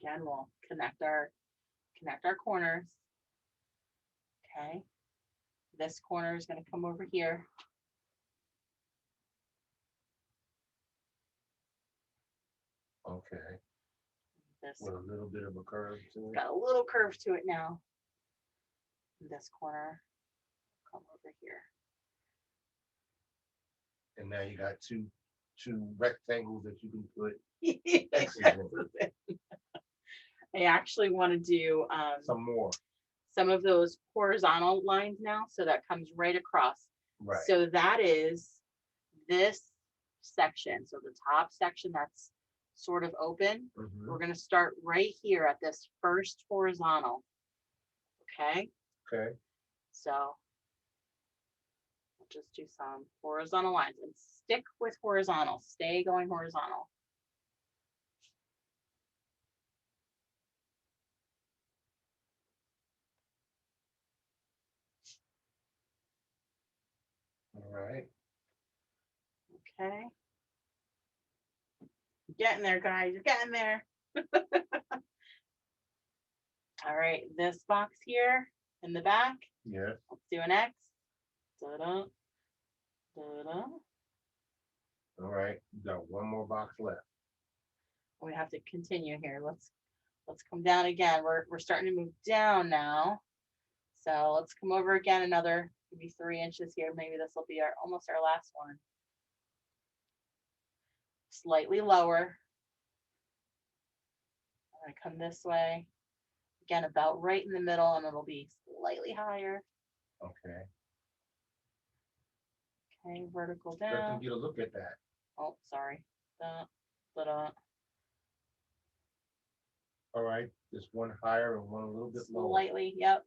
Again, we'll connect our corners. Okay. This corner is going to come over here. Okay. This With a little bit of a curve to it. got a little curve to it now. This corner come over here. And now you got two rectangles that you can put Yes. I actually want to do some more. some of those horizontal lines now, so that comes right across. Right. So that is this section. So the top section that's sort of open. Mhm. We're going to start right here at this first horizontal. Okay. Okay. So we'll just do some horizontal lines and stick with horizontal. Stay going horizontal. All right. Okay. Getting there, guys. You're getting there. All right. This box here in the back. Yeah. Let's do an X. Da-da, da-da. All right. You got one more box left. We have to continue here. Let's come down again. We're starting to move down now. So let's come over again another maybe 3 inches here. Maybe this will be almost our last one. Slightly lower. I'm gonna come this way. Again, about right in the middle, and it'll be slightly higher. Okay. Okay, vertical Let them down. get a look at that. Oh, sorry. Da-da. All right. Just one higher and one a little bit lower. Slightly, yep.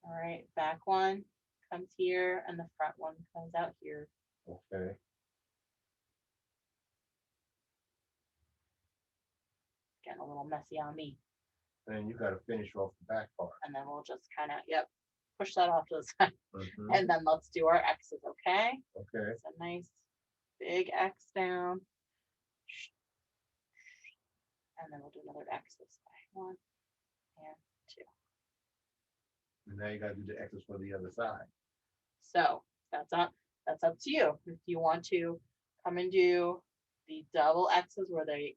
All right, back one comes here, and the front one comes out here. Okay. Getting a little messy on me. And you got to finish off the back part. And then we'll just kind of, yep, push that off to the side. Mhm. And then let's do our X's, okay? Okay. It's a nice big X down. And then we'll do another X this way. 1 and 2. And now you got to do the X's for the other side. So that's That's up to you. If you want to come and do the double X's where you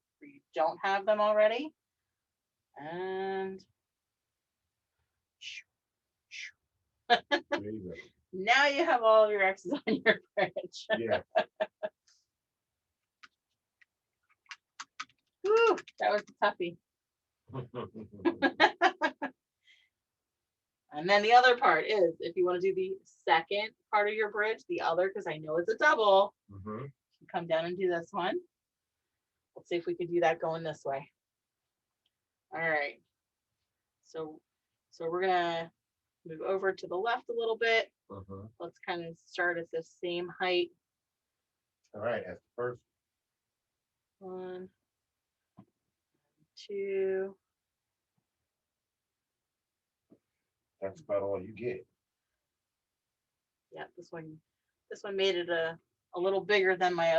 don't have them already. And There you go. now you have all of your X's on your bridge. Yeah. Whew, that was a toughie. And then the other part is, if you want to do the second part of your bridge, the other, because I know it's a double, you come down and do this one. Let's see if we could do that going this way. All right. So we're gonna move over to the left a little bit. Let's kind of start at the same height. All right, at first. 1, 2. That's about all you get. Yeah, this one made it a little bigger than my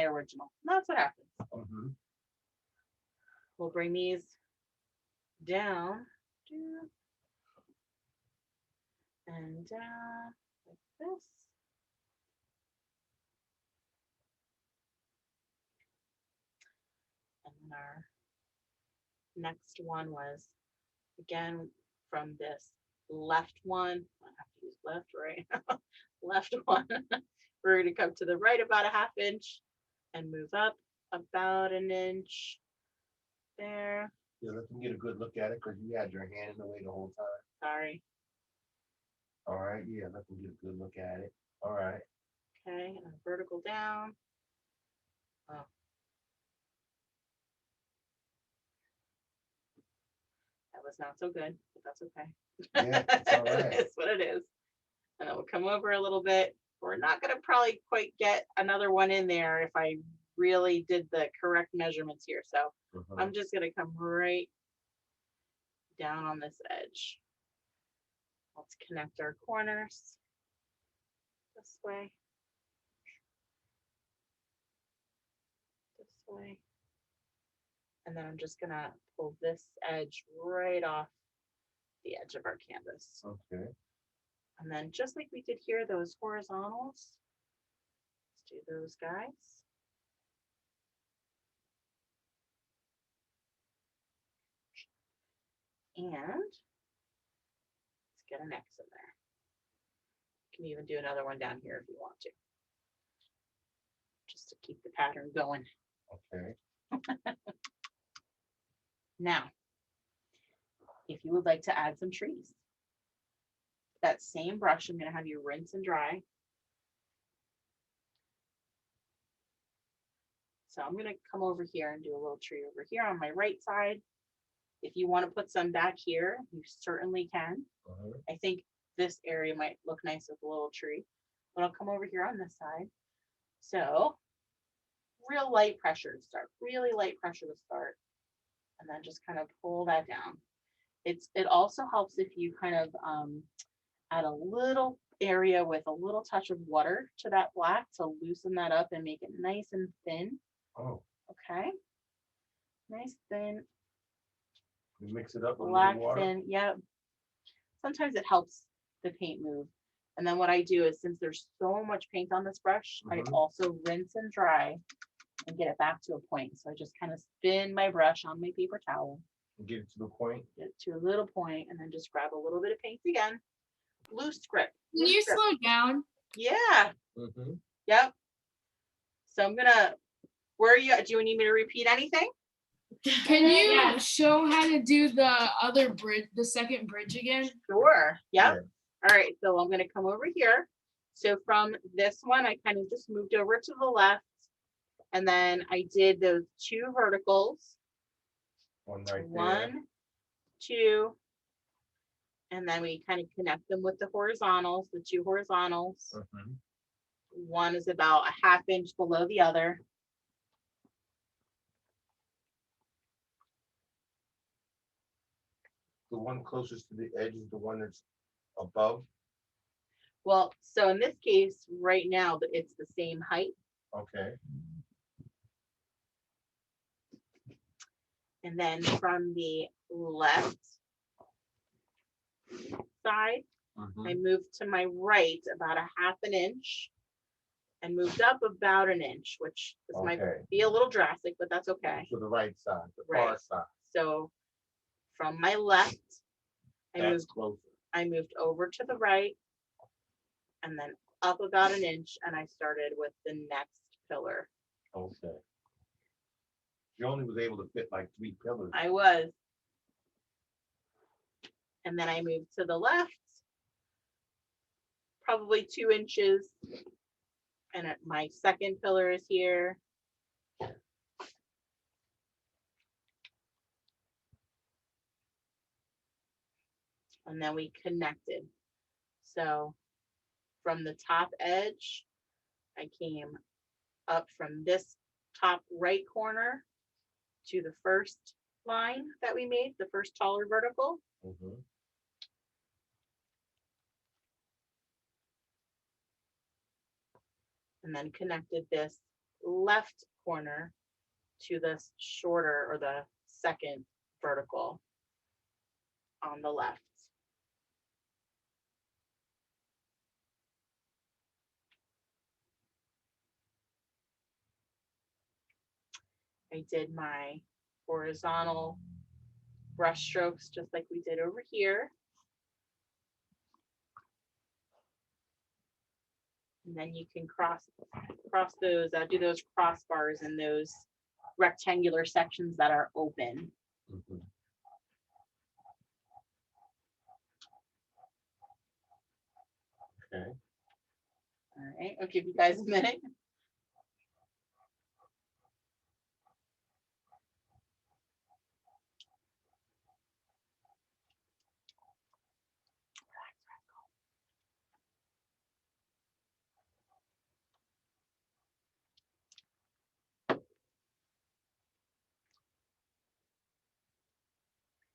original. That's what happens. We'll bring these down and down like this. And then our next one was, again, from this left one. I have to use left, right? Left one. We're going to come to the right about a 1/2 inch and move up about 1 inch there. Yeah, let them get a good look at it because you had your hand in the way the whole time. Sorry. All right, yeah, let them get a good look at it. All right. Okay, and vertical down. Oh. That was not so good, but that's okay. Yeah, it's all right. It's what it is. And then we'll come over a little bit. We're not going to probably quite get another one in there if I really did the correct measurements here. So I'm just going to come right down on this edge. Let's connect our corners this way. This way. And then I'm just going to pull this edge right off the edge of our canvas. Okay. And then just like we did here, those horizontals, let's do those guys. And let's get an X in there. You can even do another one down here if you want to. Just to keep the pattern going. Okay. Now, if you would like to add some trees, that same brush, I'm going to have you rinse and dry. So I'm going to come over here and do a little tree over here on my right side. If you want to put some back here, you certainly can. I think this area might look nice with a little tree, but I'll come over here on this side. So real light pressure to start, really light pressure to start, and then just kind of pull that down. It also helps if you kind of add a little area with a little touch of water to that black to loosen that up and make it nice and thin. Oh. Okay. Nice thin. You mix it up with Black water. thin. Yep. Sometimes it helps the paint move. And then what I do is, since there's so much paint on this brush, I also rinse and dry and get it back to a point. So I just kind of spin my brush on my paper towel. Get it to the point. Get it to a little point, and then just grab a little bit of paint again. Loose grip. Can you slow down? Yeah. Yep. So I'm gonna. Where are you? Do you need me to repeat anything? Can you show how to do the other bridge, the second bridge again? Sure. Yep. Yeah. All right. So I'm gonna come over here. So from this one, I kind of just moved over to the left, and then I did those 2 verticals. One right there. 1, 2, and then we kind of connect them with the horizontals, the 2 horizontals. One is about a 1/2 inch below the other. The one closest to the edge is the one that's above. Well, so in this case, right now, it's the same height. Okay. And then from the left side, I moved to my right about a 1/2 inch. and moved up about an inch, which this might be a little drastic, but that's okay. To the right side, the Right. far side. So from my left, That's closer. I moved over to the right and then up about an inch, and I started with the next pillar. Okay. You only was able to fit like 3 pillars. I was. And then I moved to the left, probably 2 inches. And my second pillar is here. And then we connected. So from the top edge, I came up from this top right corner to the first line that we made, the first taller vertical. Mhm. And then connected this left corner to this shorter or the second vertical on the left. I did my horizontal brush strokes just like we did over here. And then you can cross those, do those crossbars in those rectangular sections that are open. Mhm. Okay. All right, I'll give you guys a minute.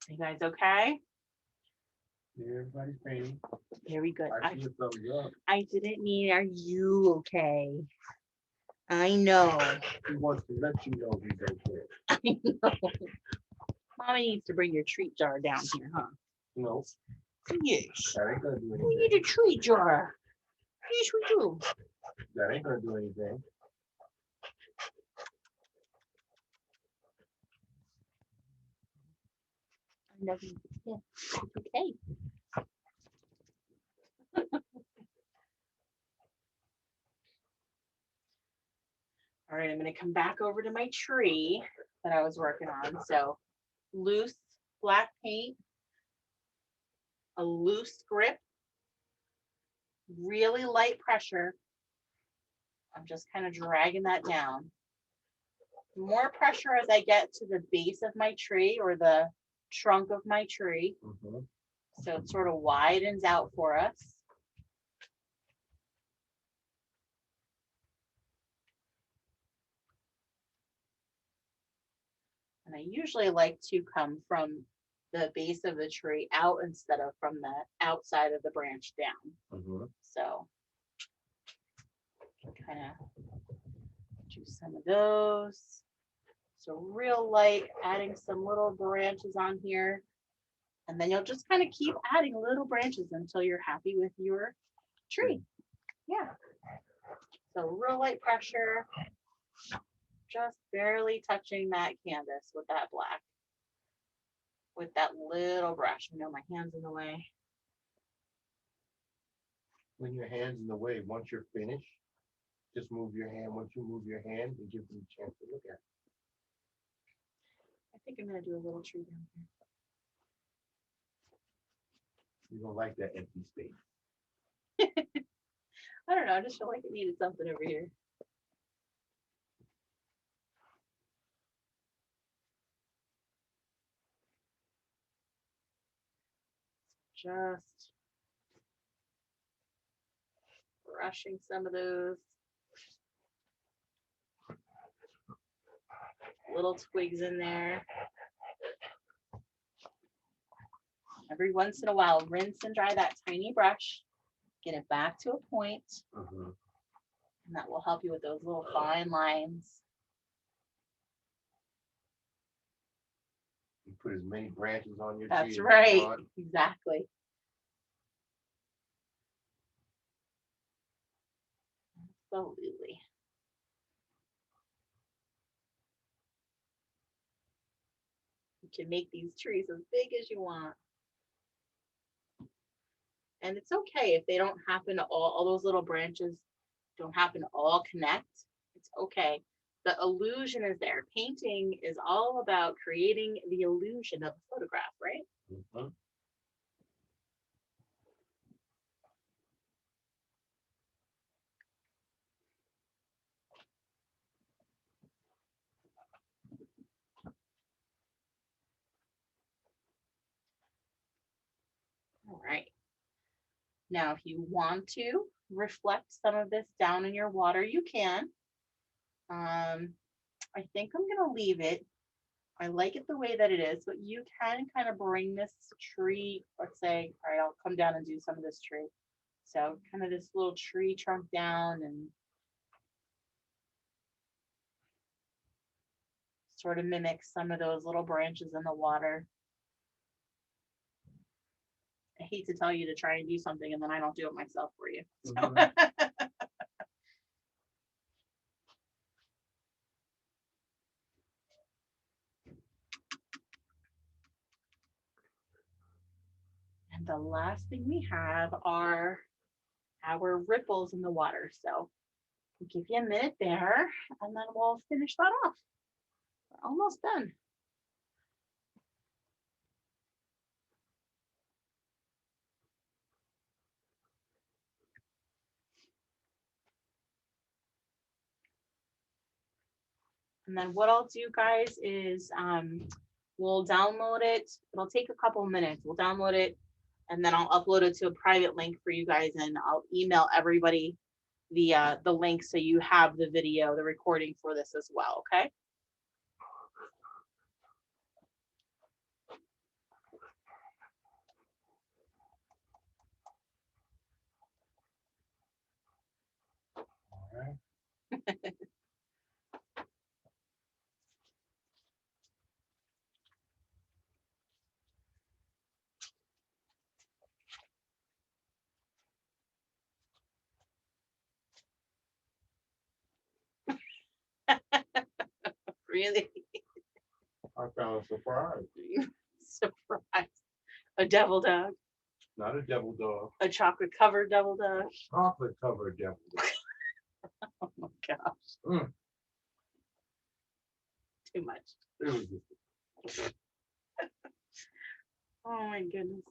You guys okay? Yeah, everybody's painting. Very good. I see a thumbs up. I didn't mean, are you okay? I know. He wants to let you know he's okay. I know. Mommy needs to bring your treat jar down here, huh? No, Yes. that ain't gonna do We anything. need a treat jar. Yes, we do. That ain't gonna do anything. I never, yeah, it's okay. All right, I'm gonna come back over to my tree that I was working on. So loose black paint, a loose grip, really light pressure. I'm just kind of dragging that down. More pressure as I get to the base of my tree or the trunk of my tree. Mhm. So it sort of widens out for us. And I usually like to come from the base of the tree out instead of from the outside of the branch down. Mhm. So kind of do some of those. So real light, adding some little branches on here. And then you'll just kind of keep adding little branches until you're happy with your tree. Yeah. So real light pressure, just barely touching that canvas with that black, with that little brush. I know my hand's in the way. When your hand's in the way, once you're finished, just move your hand. Once you move your hand, it gives them a chance to look at it. I think I'm gonna do a little tree down here. You don't like that empty space. I don't know, I just feel like it needed something over here. Just brushing some of those little twigs in there. Every once in a while, rinse and dry that tiny brush, get it back to a point, Mhm. and that will help you with those little fine lines. You put as many branches on your tree. That's as you right, want. exactly. Absolutely. can make these trees as big as you want. And it's okay if they don't happen to all those little branches don't happen to all connect. It's okay. The illusion is there. Painting is all about creating the illusion of a photograph, right? Mhm. All right. Now, if you want to reflect some of this down in your water, you can. I think I'm going to leave it. I like it the way that it is, but you can kind of bring this tree, let's say, all right, I'll come down and do some of this tree. So kind of this little tree trunk down and sort of mimic some of those little branches in the water. I hate to tell you to try and do something and then I don't do it myself for you. So. Mhm. And the last thing we have are our ripples in the water. So we'll give you a minute there and then we'll finish that off. We're almost done. And then what I'll do, guys, is we'll download it. It'll take a couple minutes. We'll download it and then I'll upload it to a private link for you guys and I'll email everybody the link so you have the video, the recording for this as well, okay? All right. Really I found a surprise. surprised. A devil dog, Not a devil dog. a chocolate covered devil dog. Chocolate covered devil dog. Oh my gosh, Mm. too much. It was just Oh my goodness.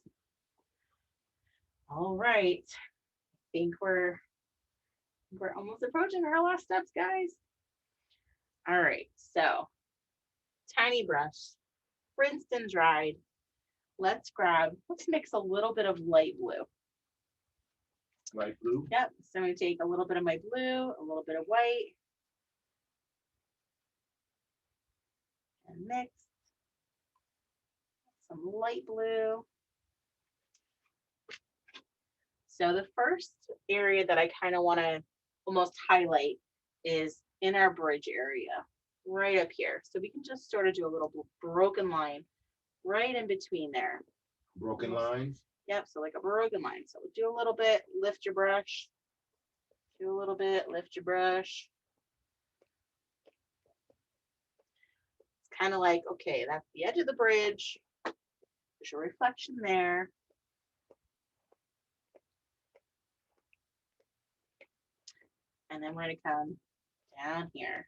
All right. I think we're almost approaching our last steps, guys. All right, so tiny brush, rinsed and dried. Let's mix a little bit of light blue. light blue. Yep, so I'm gonna take a little bit of my blue, a little bit of white, and mix some light blue. So the first area that I kind of want to almost highlight is in our bridge area, right up here. So we can just sort of do a little broken line right in between there. Broken lines. Yep, so like a broken line. So do a little bit, lift your brush, do a little bit, lift your brush. It's kind of like, okay, that's the edge of the bridge. There's your reflection there. And then we're going to come down here.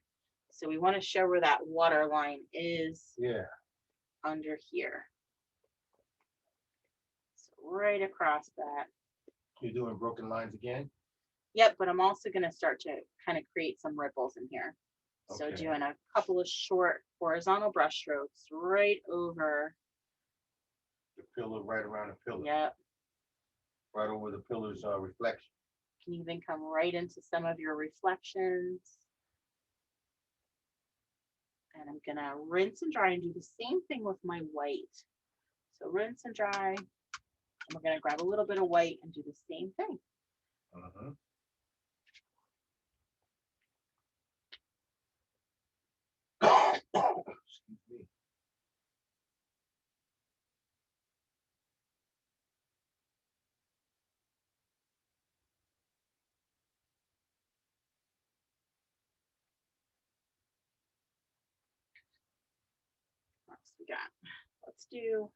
So we want to show where that water line is. Yeah. Under here. So right across that. You're doing broken lines again? Yep, but I'm also going to start to kind of create some ripples in here. So Okay. doing a couple of short horizontal brush strokes right over. The pillar, right around the pillar. Yep. Right over the pillar's reflection. Can even come right into some of your reflections. And I'm going to rinse and dry and do the same thing with my white. So rinse and dry. And we're going to grab a little bit of white and do the same thing. Uh-huh. Excuse me. else we got? Let's do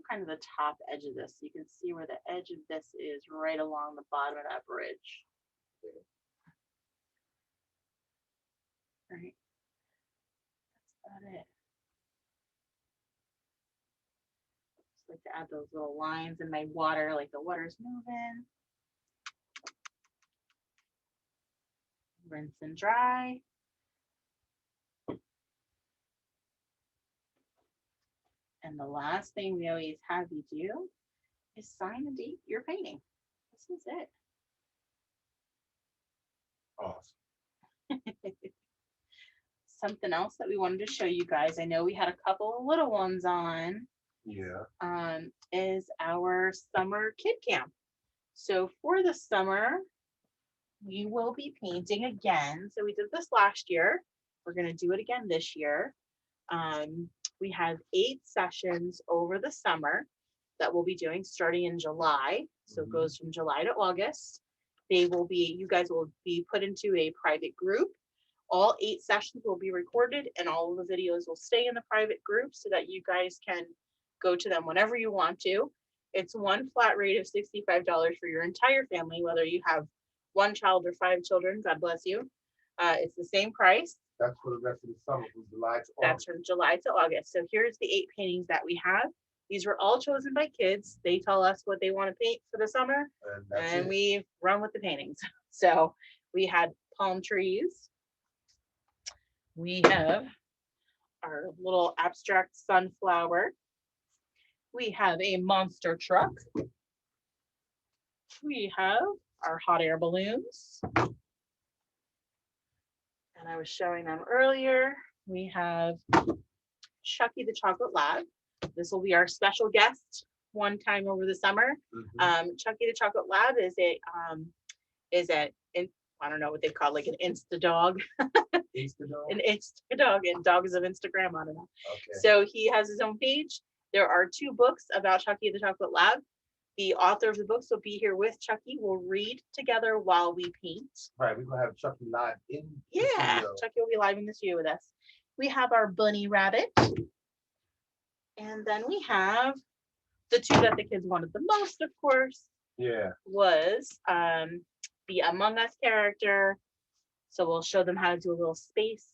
kind of the top edge of this. So you can see where the edge of this is right along the bottom of that bridge. Right. That's about it. Just like to add those little lines in my water, like the water's moving. Rinse and dry. And the last thing we always have you do is sign and date your painting. This is it. Awesome. Something else that we wanted to show you guys, I know we had a couple of little ones on, Yeah. is our summer kid camp. So for the summer, we will be painting again. So we did this last year. We're going to do it again this year. We have 8 sessions over the summer that we'll be doing starting in July. So it goes from July to August. You guys will be put into a private group. All 8 sessions will be recorded and all of the videos will stay in the private group so that you guys can go to them whenever you want to. It's one flat rate of $65 for your entire family, whether you have 1 child or 5 children, God bless you. It's the same price. That's for the rest of the summer, from July to August. That's from July to August. So here's the 8 paintings that we have. These were all chosen by kids. They tell us what they want to paint for the summer, and we run with the paintings. So we had palm trees. We have our little abstract sunflower. We have a monster truck. We have our hot air balloons. And I was showing them earlier. We have Chucky the Chocolate Lab. This will be our special guest one time over the summer. Chucky the Chocolate Lab is I don't know what they call it, like an Insta dog. Insta dog? An Insta dog, and dogs of Instagram, I don't know. Okay. So he has his own page. There are 2 books about Chucky the Chocolate Lab. The author of the books will be here with Chucky. We'll read together while we paint. Right, we're gonna have Chucky live in the Yeah, studio. Chucky will be live in the studio with us. We have our bunny rabbit. And then we have the 2 that the kids wanted the most, of course, was the Among Us character. So we'll show them how to do a little space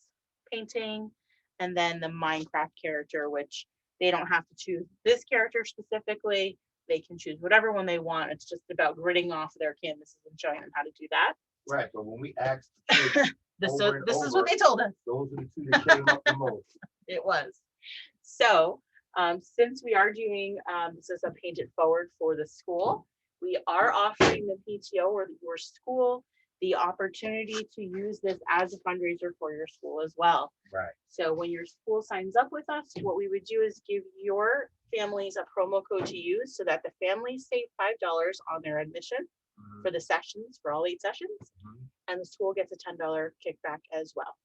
painting. And then the Minecraft character, which they don't have to choose this character specifically. They can choose whatever one they want. It's just about gridding off their canvases and showing them how to do that. Right, but when we asked the kids This over and is over, what they told us. those are the 2 that came up the most. It was. So since we are doing this is a Paint It Forward for the school, we are offering the PTO or your school the opportunity to use this as a fundraiser for your school as well. Right. So when your school signs up with us, what we would do is give your families a promo code to use so that the families save $5 on their admission for the sessions, for all 8 sessions, and the school gets a $10 kickback as well.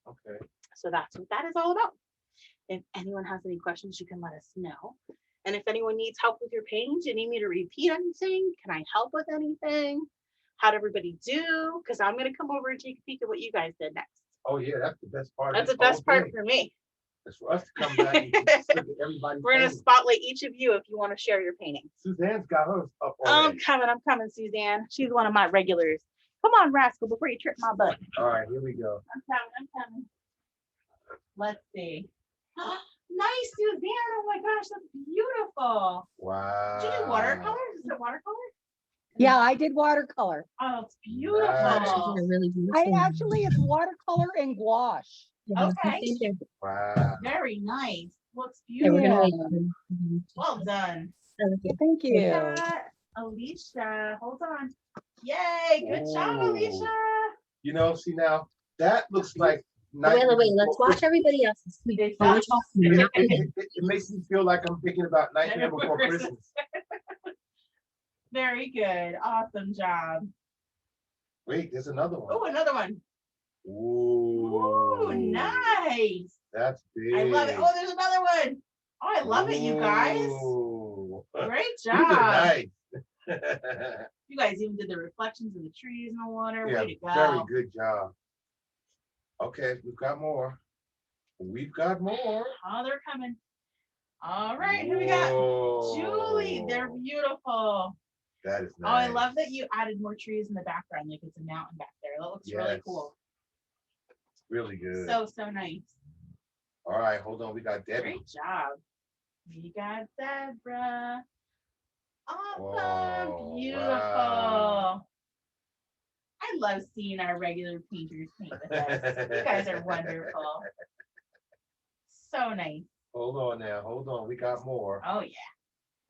Okay. So that's what that is all about. If anyone has any questions, you can let us know. And if anyone needs help with your paint, you need me to repeat anything, can I help with anything? How'd everybody do? Because I'm going to come over and take a peek at what you guys did next. Oh yeah, that's the best part. That's the best part for me. It's for us to come back and look at everybody's We're going to painting. spotlight each of you if you want to share your painting. Suzanne's got hers up I'm already. coming, Suzanne. She's one of my regulars. Come on, Rascal, before you trip my butt. All right, here we go. I'm coming. Let's see. Nice, Suzanne. Oh my gosh, that's beautiful. Wow. Did you do watercolor? Is it watercolor? Yeah, I did watercolor. Oh, it's beautiful. It's watercolor and gouache. Okay. Wow. Very nice. Looks Yeah. beautiful. Well done. Thank you. Yeah. Alicia, hold on. Yay, good job, Ooh. Alicia. You know, see now, that looks like Wait, let's watch everybody else's. It Oh, we're does. talking. it makes me feel like I'm thinking about Nightmare Before Christmas. Very good. Awesome job. Wait, there's another one. Oh, another one. Ooh, Ooh, nice. That's big. I love it. Oh, there's another one. Oh, I love it, you guys. Ooh. Great These are job. nice. You guys even did the reflections of the trees in the water. Yeah, Way to go. very good job. Okay, we've got more. We've got more. Oh, they're coming. All right, here we got Julie. They're Whoa, beautiful. that is Oh, I nice. love that you added more trees in the background, like it's a mountain back there. That looks really Yes. cool. Really good. So nice. All right, hold on. We got Debbie. Great job. We got Deborah. Awesome. Whoa, Beautiful. wow. I love seeing our regular painters paint with us. You guys are wonderful. So nice. Hold on now. Hold on. We got more. Oh, yeah.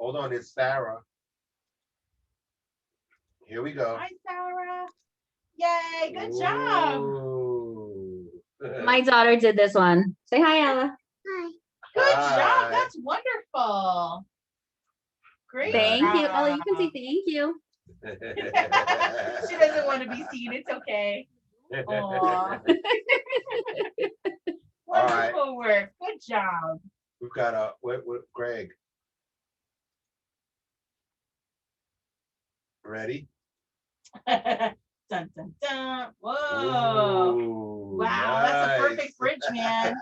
Hold on. It's Sarah. Here we go. Hi, Sarah. Yay. Good job. Ooh. My daughter did this one. Say hi, Ella. Good Hi. job. That's wonderful. Great. Thank you. job. Oh, you can say thank you. She doesn't want to be seen. It's okay. Aw. Wonderful work. Good job. We've got what Greg. Ready? Dun, dun, dun. Whoa. Ooh, Wow, that's a nice. perfect bridge, man.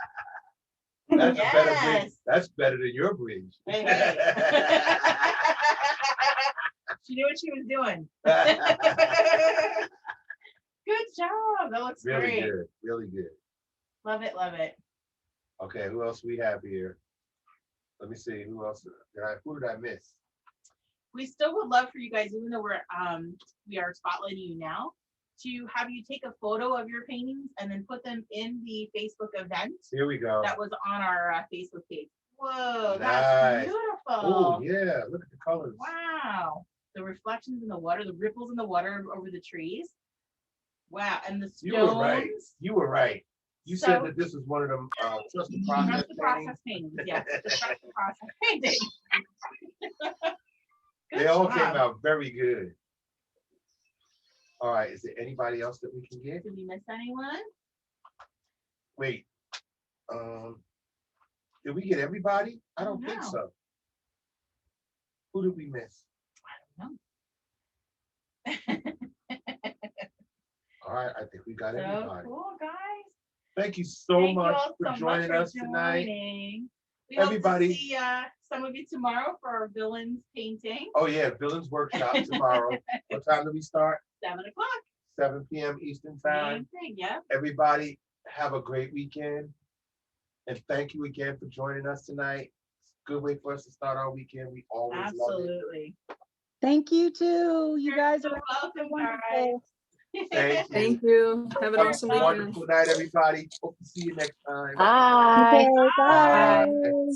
That's a better bridge. Yes. That's better than your bridge. Hey, hey. She knew what she was doing. Good job. That looks Really great. good. Really good. Love it. Love it. Okay, who else we have here? Let me see. Who else? Who did I miss? We still would love for you guys, even though we are spotlighting you now, to have you take a photo of your paintings and then put them in the Facebook event Here we go. that was on our Facebook page. Whoa, Nice. that's beautiful. Oh yeah, look at the colors. Wow. The reflections in the water, the ripples in the water over the trees. Wow. And the stones. You were right. You were right. You said So- that this is one of them trust the process Trust the process paintings. paintings. Yes, the trust the process painting. Good They all job. came out very good. All right, is there anybody else that we can get? Did we miss anyone? Wait, did we get everybody? I don't think No. so. Who did we miss? All right, I think we got So everybody. cool, guys. Thank you so Thank you much all for so joining much us tonight. joining. We Everybody- hope to see some of you tomorrow for our villains painting. Oh yeah, Villains Workshop tomorrow. What time do we start? 7 o'clock. 7 p.m. Eastern Time. Same thing, yeah. Everybody have a great weekend. And thank you again for joining us tonight. It's a good way for us to start our weekend. We always love it. Absolutely. Thank you too. You You're guys so are welcome, wonderful. Thank you. Thank you. Have an Have awesome a weekend. wonderful night, everybody. Hope to see you next time. Bye. Okay, bye. Bye.